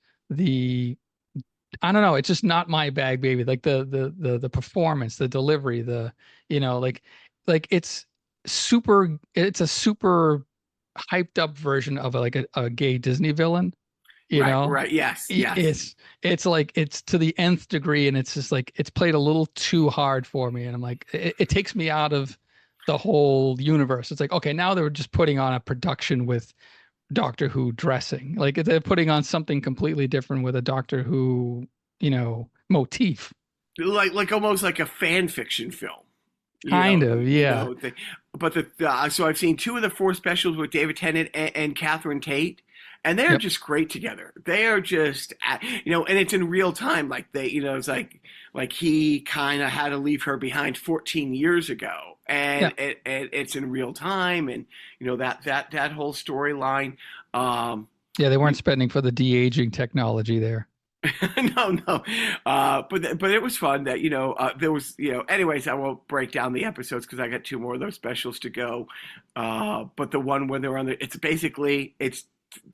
I don't know. It's just not my bag, baby. Like the performance, the delivery, like it's a super hyped up version of a gay Disney villain, you Right, know. right. Yes, I- yes. it's like it's to the nth degree, and it's just like it's played a little too hard for me, and I'm like it takes me out of the whole universe. It's like, okay, now they're just putting on a production with Doctor Who dressing. Like they're putting on something completely different with a Doctor Who, motif. Like almost like a fan fiction film. Kind of, yeah. But so I've seen two of the four specials with David Tennant and Catherine Tate, and they're Yep. just great together. They are just, and it's in real time. Like it's like he kind of had to leave her behind 14 years ago, Yeah. and it's in real time, and that whole storyline. Um, Yeah, they weren't spending for the de-aging technology there. no. But it was fun that there was Anyways, I won't break down the episodes because I got two more of those specials to go. But the one when they're on it's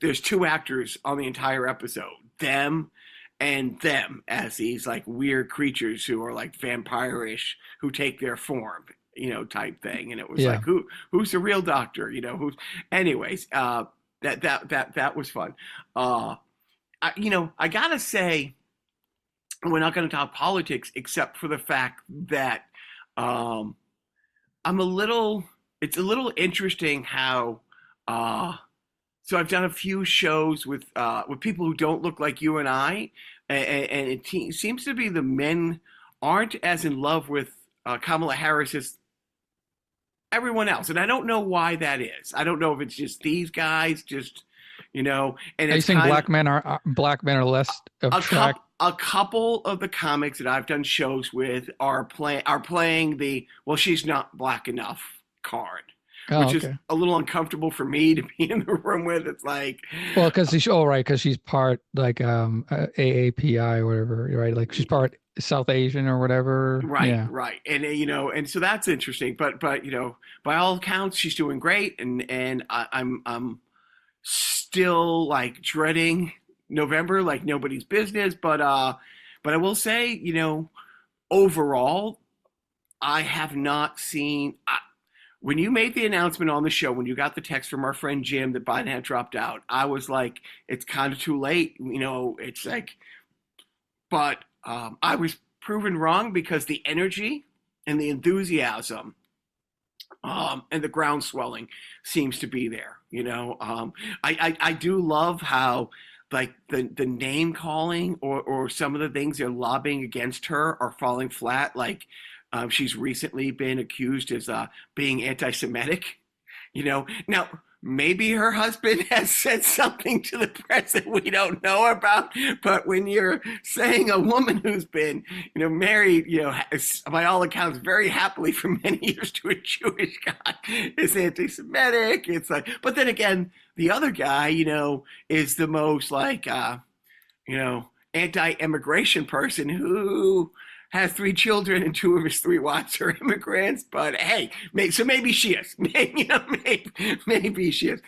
there's two actors on the entire episode, them and them as these like weird creatures who are like vampire-ish who take their form, type thing. And it was Yeah. like who's the real doctor, who's anyways. That was fun. I gotta say, we're not going to talk politics, except for the fact that um, It's a little interesting how. So I've done a few shows with people who don't look like you and I, and seems to be the men aren't as in love with Kamala Harris as everyone else, and I don't know why that is. I don't know if it's just these guys, and Are you it's saying kind of black men are less a attract? a couple of the comics that I've done shows with are playing the well, she's not black enough card, Oh, which is okay. a little uncomfortable for me to be in the room with. It's like, Well, because because she's part like AAPI or whatever, right? Like she's part South Asian or whatever. right, Yeah. right, and and so that's interesting. But by all accounts, she's doing great, and I'm still like dreading November like nobody's business. But I will say, overall, I have not seen. When you made the announcement on the show, when you got the text from our friend Jim that Biden had dropped out, I was like, it's kind of too late. It's like, but I was proven wrong because the energy and the enthusiasm and the ground swelling seems to be there. I do love how like the name calling or some of the things they're lobbying against her are falling flat. Like she's recently been accused as being anti-Semitic. Now maybe her husband has said something to the press that we don't know about. But when you're saying a woman who's been, married, by all accounts, very happily for many years to a Jewish guy, is anti-Semitic. It's like, but then again, the other guy, is the most like, anti-immigration person who has three children and two of his three wives are immigrants. But hey, maybe she is. Maybe she is.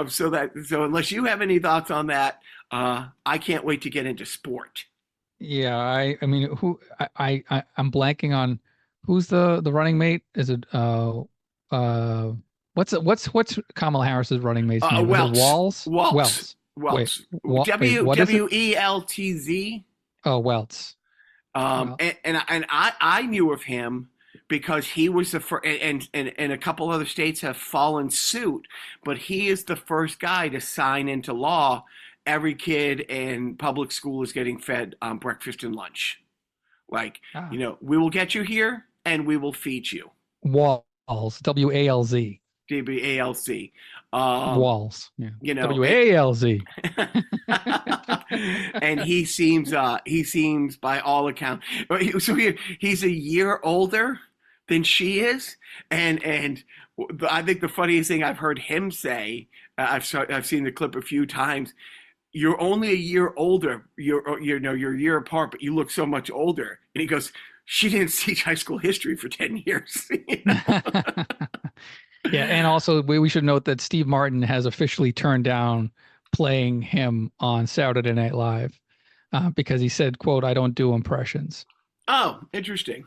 So unless you have any thoughts on that, I can't wait to get into sport. Yeah. I mean, I'm blanking on who's the running mate? Is it what's Kamala Harris's running mate's name? Is it Welts, Walls? Welts, Welts. Wait, Welts. what is it? Weltz. Oh, Welts. Well, And I knew of him because he was the first, and a couple other states have fallen suit, but he is the first guy to sign into law. Every kid in public school is getting fed breakfast and lunch. Like, ah, we will get you here and we will feed you. Walls. WALZ. DBALC. Um, Walls. Yeah. you know, WALZ. and he seems by all accounts, so he's a year older than she is, and I think the funniest thing I've heard him say, I've seen the clip a few times. You're only a year older. You're a year apart, but you look so much older. And he goes, she didn't teach high school history for 10 years. Yeah, and also we should note that Steve Martin has officially turned down playing him on Saturday Night Live because he said, "quote I don't do impressions." Oh, interesting.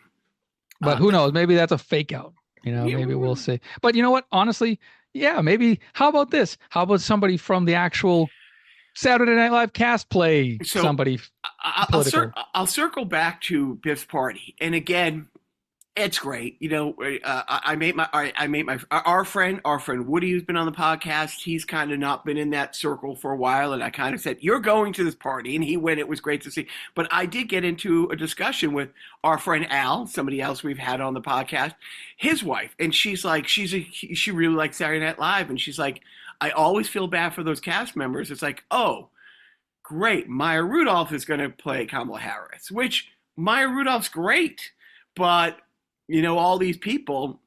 But who knows? Maybe that's a fake out. Maybe we'll see. But you know what? Honestly, Yeah, maybe. How about this? How about somebody from the actual Saturday Night Live cast play So somebody I'll political? I'll circle back to Biff's party, and again, it's great. I made my our friend Woody, who's been on the podcast. He's kind of not been in that circle for a while, and I kind of said, "You're going to this party," and he went. It was great to see. But I did get into a discussion with our friend Al, somebody else we've had on the podcast, his wife, and she's like, she really likes Saturday Night Live, and she's like, I always feel bad for those cast members. It's like, oh, great, Maya Rudolph is going to play Kamala Harris, which Maya Rudolph's great, but all these people.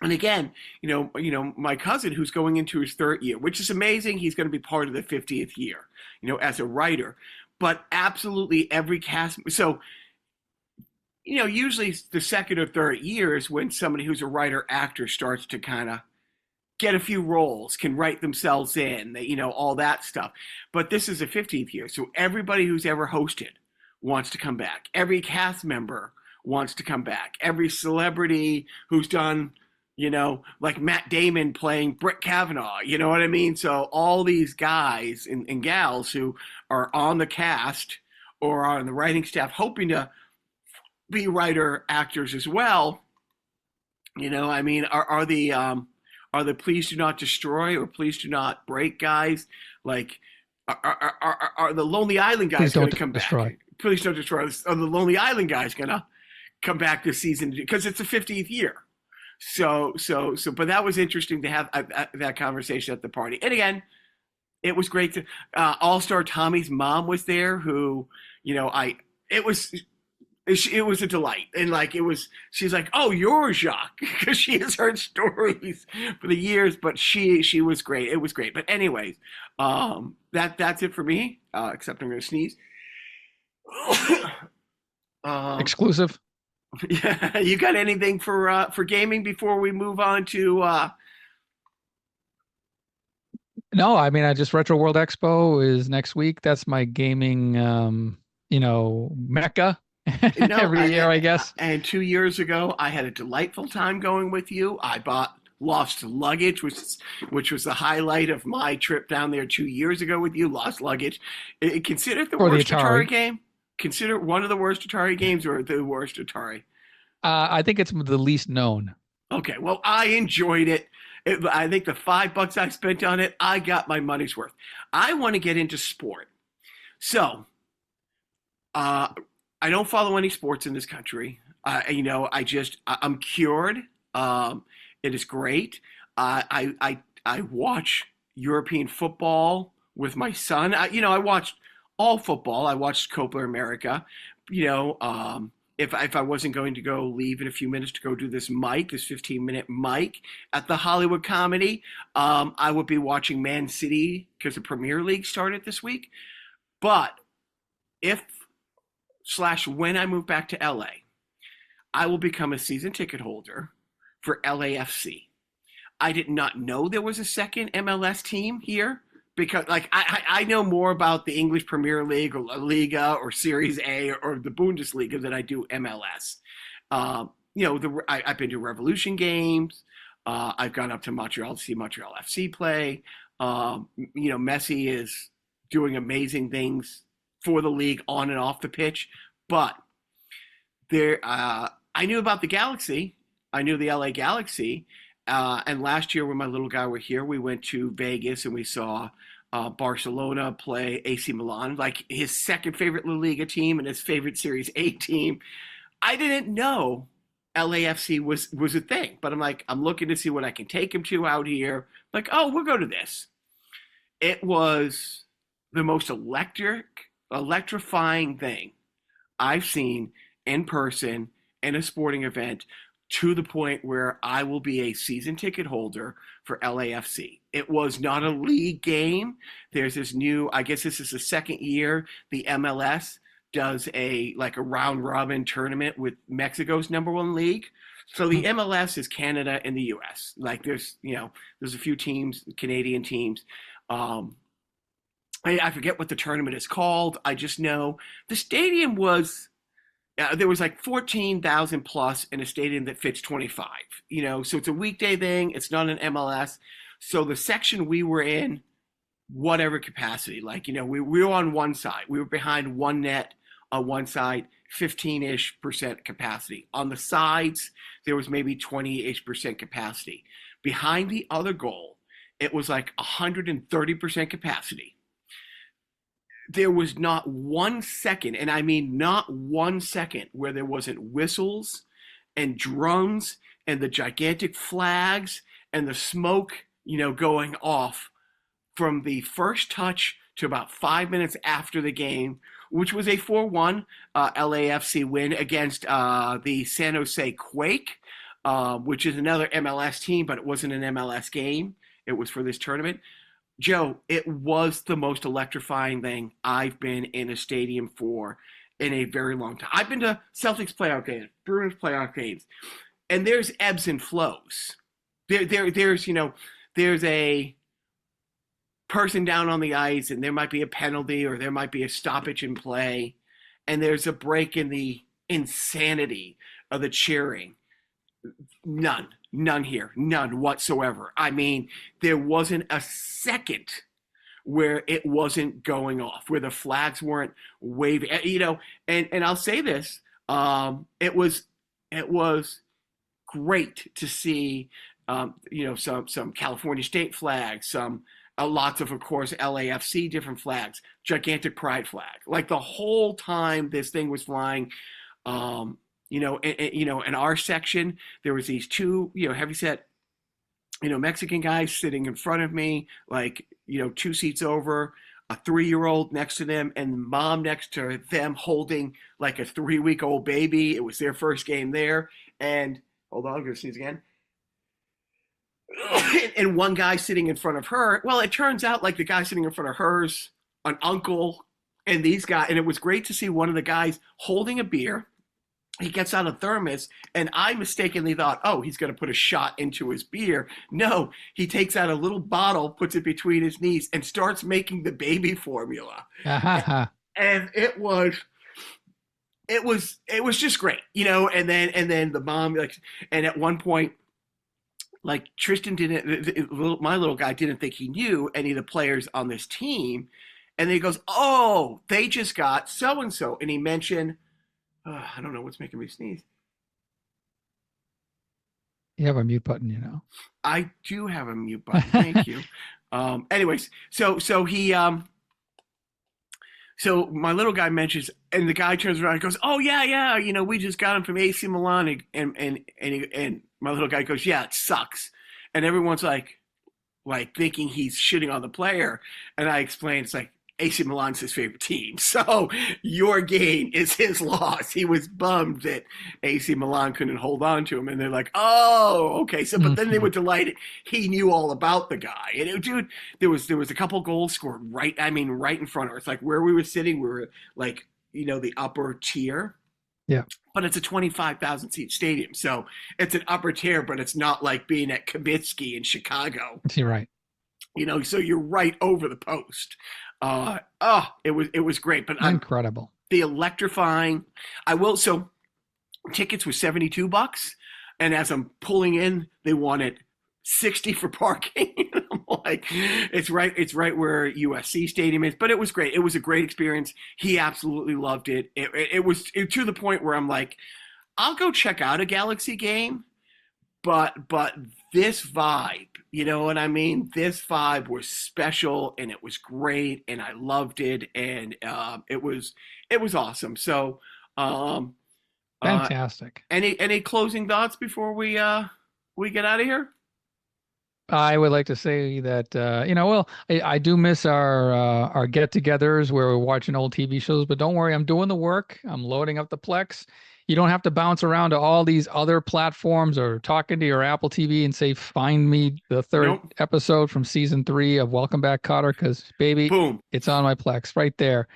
And again, my cousin who's going into his third year, which is amazing. He's going to be part of the 50th year, as a writer. But absolutely every cast. So, usually the second or third year is when somebody who's a writer actor starts to kind of get a few roles, can write themselves in, all that stuff. But this is the 50th year. So everybody who's ever hosted wants to come back. Every cast member wants to come back. Every celebrity who's done, like Matt Damon playing Brett Kavanaugh, you know what I mean? So all these guys and gals who are on the cast or on the writing staff hoping to be writer actors as well, I mean, are the Please Do Not Destroy or Please Do Not Break guys, like, are the Lonely Island guys going to come destroy. back? Please Don't Destroy. Are the Lonely Island guys going to come back this season? Because it's the 50th year. So, but that was interesting to have that conversation at the party. And again, it was great to, All-Star Tommy's mom was there who, it was a delight. And she's like, oh, you're Jacques, because she has heard stories for the years, but she was great. It was great. But anyways, that's it for me, except I'm going to sneeze. Exclusive. Yeah, you got anything for gaming before we move on to No, I mean, I just Retro World Expo is next week. That's my gaming, mecca no, every year, I guess. And 2 years ago, I had a delightful time going with you. I bought Lost Luggage, which was the highlight of my trip down there 2 years ago with you. Lost Luggage. Consider it the worst Atari game. Consider one of the worst Atari games or the worst Atari. I think it's the least known. Okay, well, I enjoyed it. I think the $5 I spent on it, I got my money's worth. I want to get into sport. So, I don't follow any sports in this country. I'm cured. It is great. I watch European football with my son. I watched all football. I watched Copa America. If I wasn't going to go leave in a few minutes to go do this 15-minute mic at the Hollywood Comedy, I would be watching Man City because the Premier League started this week. But when I move back to LA, I will become a season ticket holder for LAFC. I did not know there was a second MLS team here because I know more about the English Premier League or La Liga or Series A or the Bundesliga than I do MLS. I've been to Revolution games. I've gone up to Montreal to see Montreal FC play. Messi is doing amazing things for the league on and off the pitch. But I knew about the Galaxy. I knew the LA Galaxy. And last year when my little guy were here, we went to Vegas and we saw Barcelona play AC Milan, like his second favorite La Liga team and his favorite Series A team. I didn't know LAFC was a thing, but I'm looking to see what I can take him to out here. Like, oh, we'll go to this. It was the most electrifying thing I've seen in person in a sporting event, to the point where I will be a season ticket holder for LAFC. It was not a league game. There's this new, I guess this is the second year, the MLS does a round robin tournament with Mexico's number one league. So the MLS is Canada and the US. There's a few teams, Canadian teams. I forget what the tournament is called. I just know the stadium was, there was 14,000 plus in a stadium that fits 25, so it's a weekday thing. It's not an MLS. So the section we were in, whatever capacity, like, we were on one side. We were behind one net on one side, 15-ish% capacity. On the sides, there was maybe 20-ish% capacity. Behind the other goal, it was like 130% capacity. There was not 1 second, and I mean not 1 second, where there wasn't whistles and drums and the gigantic flags and the smoke, going off from the first touch to about 5 minutes after the game, which was a 4-1 LAFC win against the San Jose Quake, which is another MLS team, but it wasn't an MLS game. It was for this tournament. Joe, it was the most electrifying thing I've been in a stadium for in a very long time. I've been to Celtics playoff games, Bruins playoff games, and there's ebbs and flows. There's a person down on the ice, and there might be a penalty or there might be a stoppage in play, and there's a break in the insanity of the cheering. None here, none whatsoever. I mean, there wasn't a second where it wasn't going off, where the flags weren't waving, and I'll say this, it was great to see, some California state flags, lots of course, LAFC different flags, gigantic pride flag. Like the whole time this thing was flying, in our section, there was these two, heavyset, Mexican guys sitting in front of me, like, 2 seats over, a 3-year-old next to them, and mom next to them holding like a 3-week-old baby. It was their first game there. And hold on, I'm gonna sneeze again. And one guy sitting in front of her. Well, it turns out like the guy sitting in front of her's an uncle, and these guys, and it was great to see one of the guys holding a beer. He gets out a thermos, and I mistakenly thought, oh, he's going to put a shot into his beer. No, he takes out a little bottle, puts it between his knees, and starts making the baby formula. And it was just great, And then the mom, like, and at one point, like Tristan my little guy didn't think he knew any of the players on this team, and then he goes, oh, they just got so and so, and he mentioned. I don't know what's making me sneeze. You have a mute button, I do have a mute button. Thank you. Anyways, so he so my little guy mentions, and the guy turns around and goes, "Oh yeah, we just got him from AC Milan," and my little guy goes, "Yeah, it sucks," and everyone's like thinking he's shitting on the player, and I explain, it's like, AC Milan's his favorite team. So your gain is his loss. He was bummed that AC Milan couldn't hold on to him. And they're like, oh, okay. So, but then they were delighted. He knew all about the guy. And dude, there was a couple goals scored right in front of us. Like where we were sitting, we were like, the upper tier. Yeah. But it's a 25,000 seat stadium. So it's an upper tier, but it's not like being at Kibitsky in Chicago. You're right. So you're right over the post. It was great, but incredible. The electrifying. So tickets were $72, and as I'm pulling in, they wanted $60 for parking. I'm like, it's right where USC Stadium is, but it was great. It was a great experience. He absolutely loved it. It was to the point where I'm like, I'll go check out a Galaxy game, but this vibe, you know what I mean? This vibe was special, and it was great, and I loved it, and it was awesome. So, fantastic. Any closing thoughts before we get out of here? I would like to say that I do miss our get-togethers where we're watching old TV shows, but don't worry, I'm doing the work. I'm loading up the Plex. You don't have to bounce around to all these other platforms or talking to your Apple TV and say, find me the third episode from season 3 of Welcome Back, Kotter, because baby, boom, it's on my Plex right there.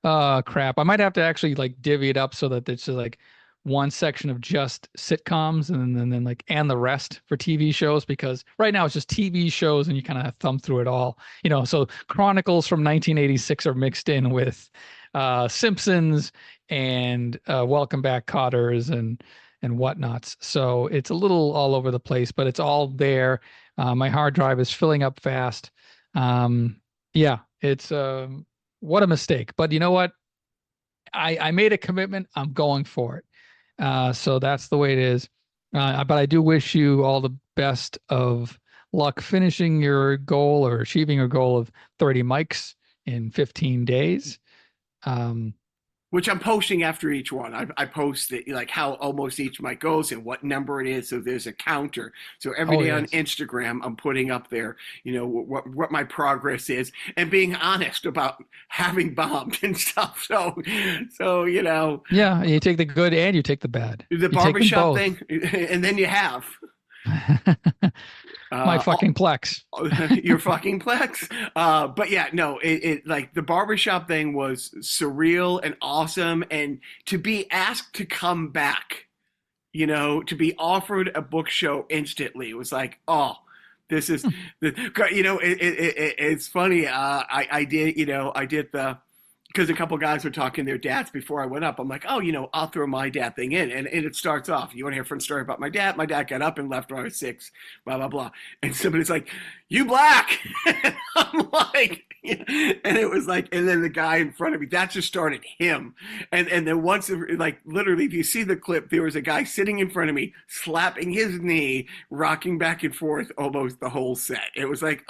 Crap. I might have to actually like divvy it up so that it's just like one section of just sitcoms and then like and the rest for TV shows, because right now it's just TV shows and you kind of thumb through it all. So Chronicles from 1986 are mixed in with Simpsons and Welcome Back, Cotters, and and whatnots. So it's a little all over the place, but it's all there. My hard drive is filling up fast. Yeah, it's what a mistake. But you know what? I made a commitment. I'm going for it. So that's the way it is. But I do wish you all the best of luck finishing your goal or achieving your goal of 30 mics in 15 days. Which I'm posting after each one. I post it, like how almost each mic goes and what number it is. So there's a counter. So every day on Instagram, I'm putting up there, what my progress is and being honest about having bombed and stuff. So Yeah, you take the good and you take the bad. The barbershop thing, and then you have. My fucking Plex. Your fucking Plex. But yeah, no, it like the barbershop thing was surreal and awesome. And to be asked to come back, to be offered a book show instantly, it was like, oh, this is it's funny. I did because a couple guys were talking their dads before I went up. I'm like, oh, I'll throw my dad thing in. And it starts off, you want to hear a fun story about my dad? My dad got up and left when I was 6, blah, blah, blah. And somebody's like, you black. I'm like, and it was like, and then the guy in front of me, that just started him. And then once, like literally, if you see the clip, there was a guy sitting in front of me, slapping his knee, rocking back and forth almost the whole set. It was like,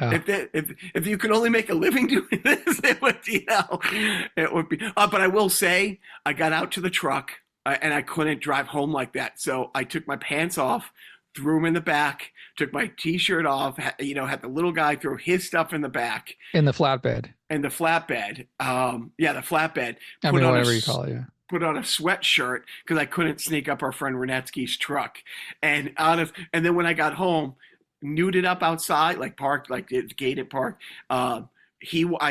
if you could only make a living doing this, it would, it would be. But I will say, I got out to the truck and I couldn't drive home like that. So I took my pants off, threw them in the back, took my t-shirt off, had the little guy throw his stuff in the back. In the flatbed. In the flatbed. The flatbed. Whatever you call it, yeah. Put on a sweatshirt because I couldn't sneak up our friend Renetsky's truck. And then when I got home, nuded up outside, like parked, like it's gated park. I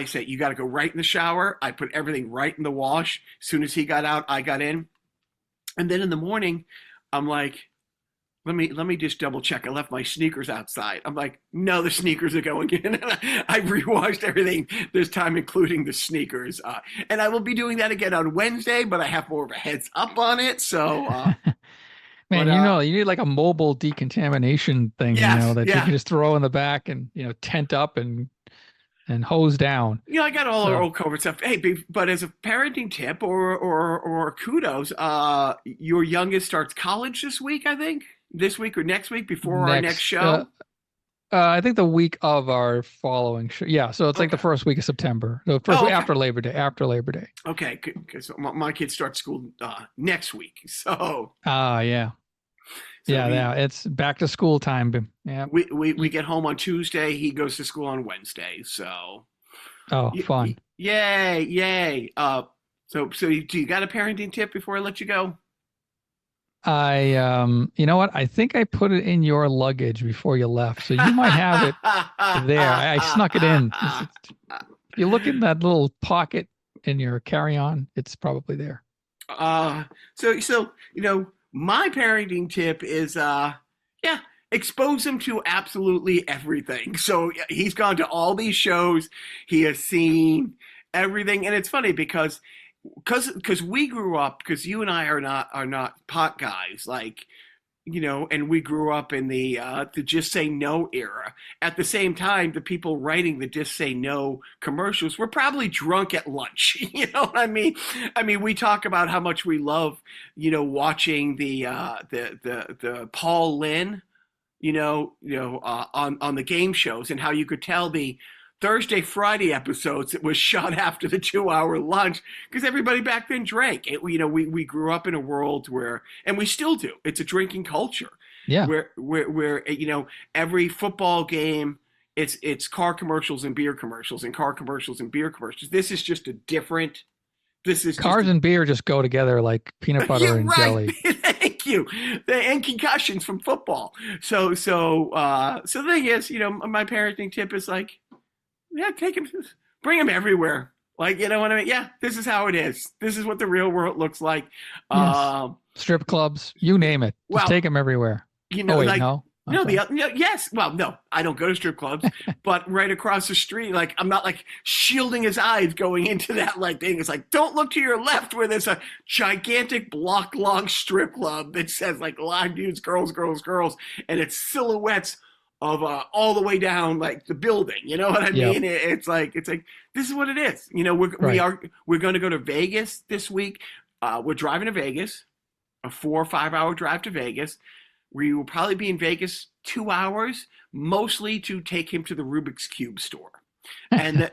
said, you got to go right in the shower. I put everything right in the wash. As soon as he got out, I got in. And then in the morning, I'm like, let me just double check. I left my sneakers outside. I'm like, no, the sneakers are going in. I rewashed everything this time, including the sneakers. And I will be doing that again on Wednesday, but I have more of a heads up on it. So, man, you need like a mobile decontamination thing, that you can just throw in the back and, tent up and hose down. I got all our old COVID stuff. Hey, but as a parenting tip or kudos, your youngest starts college this week, I think. This week or next week before our next show? I think the week of our following show. Yeah, so it's like the first week of September. The first week after Labor Day. Okay, because my kids start school next week. So. Yeah. So it's back to school time. Yeah. We get home on Tuesday. He goes to school on Wednesday. So. Oh, fun! Yay! So do you got a parenting tip before I let you go? You know what? I think I put it in your luggage before you left, so you might have it there. I snuck it in. If you look in that little pocket in your carry-on, it's probably there. So my parenting tip is expose him to absolutely everything. So he's gone to all these shows, he has seen everything, and it's funny because we grew up, because you and I are not pot guys, like, and we grew up in the Just Say No era. At the same time, the people writing the Just Say No commercials were probably drunk at lunch. You know what I mean? I mean, we talk about how much we love, watching the Paul Lynn, on the game shows, and how you could tell the Thursday, Friday episodes, it was shot after the 2-hour lunch because everybody back then drank. We grew up in a world where, and we still do, it's a drinking culture. Yeah. Where every football game, it's car commercials and beer commercials and car commercials and beer commercials. This is just a different. Cars and beer just go together like peanut butter and jelly. Thank you. And concussions from football. So the thing is, my parenting tip is like, yeah, take him, bring him everywhere. Like, you know what I mean? Yeah, this is how it is. This is what the real world looks like. Yes. Strip clubs, you name it. Just take him everywhere. No. No, yes. Well, no, I don't go to strip clubs, but right across the street, like I'm not like shielding his eyes going into that like thing. It's like, don't look to your left where there's a gigantic block long strip club that says like live dudes, girls, girls, girls, and it's silhouettes of all the way down like the building. You know what I mean? It's like this is what it is. You know, we're going to go to Vegas this week. We're driving to Vegas, a 4 or 5 hour drive to Vegas. We will probably be in Vegas 2 hours, mostly to take him to the Rubik's Cube store. And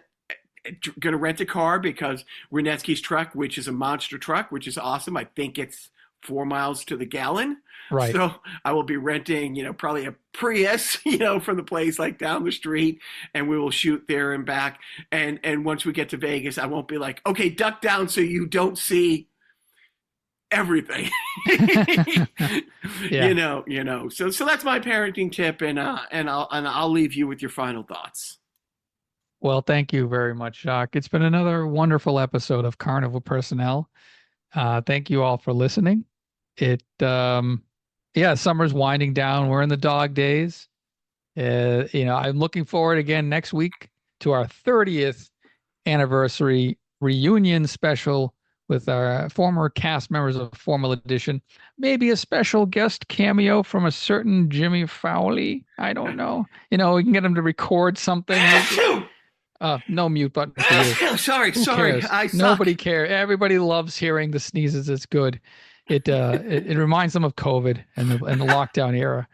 going to rent a car because Renetsky's truck, which is a monster truck, which is awesome. I think it's 4 miles to the gallon. Right. So I will be renting, probably a Prius, from the place like down the street, and we will shoot there and back. And once we get to Vegas, I won't be like, okay, duck down so you don't see everything. Yeah. So that's my parenting tip, and I'll leave you with your final thoughts. Well, thank you very much, Jacques. It's been another wonderful episode of Carnival Personnel. Thank you all for listening. Summer's winding down. We're in the dog days. I'm looking forward again next week to our 30th anniversary reunion special with our former cast members of Formal Edition. Maybe a special guest cameo from a certain Jimmy Fowley. I don't know. We can get him to record something. No mute button for you. Sorry. I suck. Nobody cares. Everybody loves hearing the sneezes. It's good. It reminds them of COVID and the lockdown era.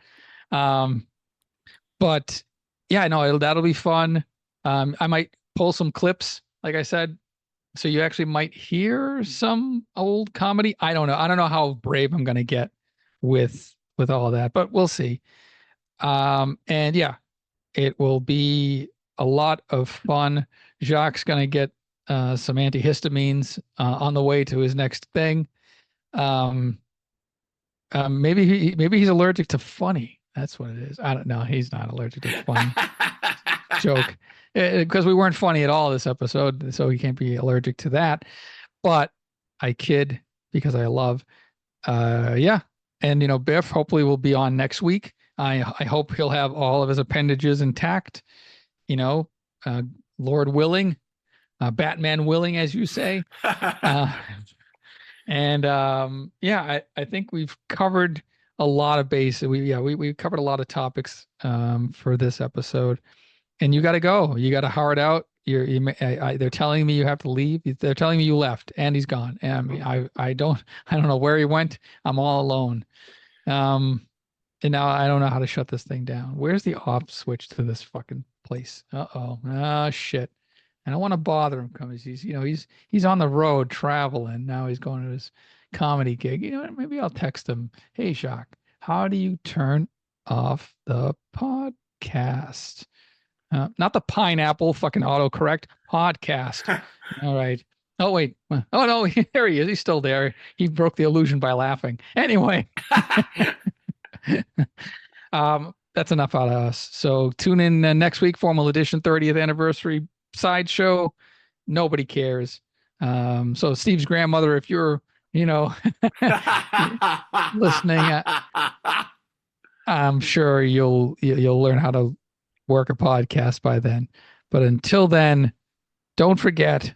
But yeah, no, that'll be fun. I might pull some clips, like I said, so you actually might hear some old comedy. I don't know. I don't know how brave I'm going to get with all of that, but we'll see. And yeah, it will be a lot of fun. Jacques going to get some antihistamines on the way to his next thing. Maybe he's allergic to funny. That's what it is. I don't know. He's not allergic to funny. Joke. Because we weren't funny at all this episode, so he can't be allergic to that. But I kid because I love. Yeah. And Biff hopefully will be on next week. I hope he'll have all of his appendages intact. Lord willing, Batman willing, as you say. And I think we've covered a lot of base. We covered a lot of topics for this episode. And you got to go. You got to hard out. They're telling me you have to leave. They're telling me you left, and he's gone. And I don't know where he went. I'm all alone. And now I don't know how to shut this thing down. Where's the off switch to this fucking place? Shit. I don't want to bother him because he's on the road traveling. Now he's going to his comedy gig. Maybe I'll text him. Hey, Jacques, how do you turn off the podcast? Not the pineapple fucking autocorrect podcast. All right. Oh, wait. Oh, no. There he is. He's still there. He broke the illusion by laughing. Anyway. That's enough out of us. So tune in next week, Formal Edition 30th anniversary sideshow. Nobody cares. So Steve's grandmother, if you're, listening, I'm sure you'll learn how to work a podcast by then. But until then, don't forget,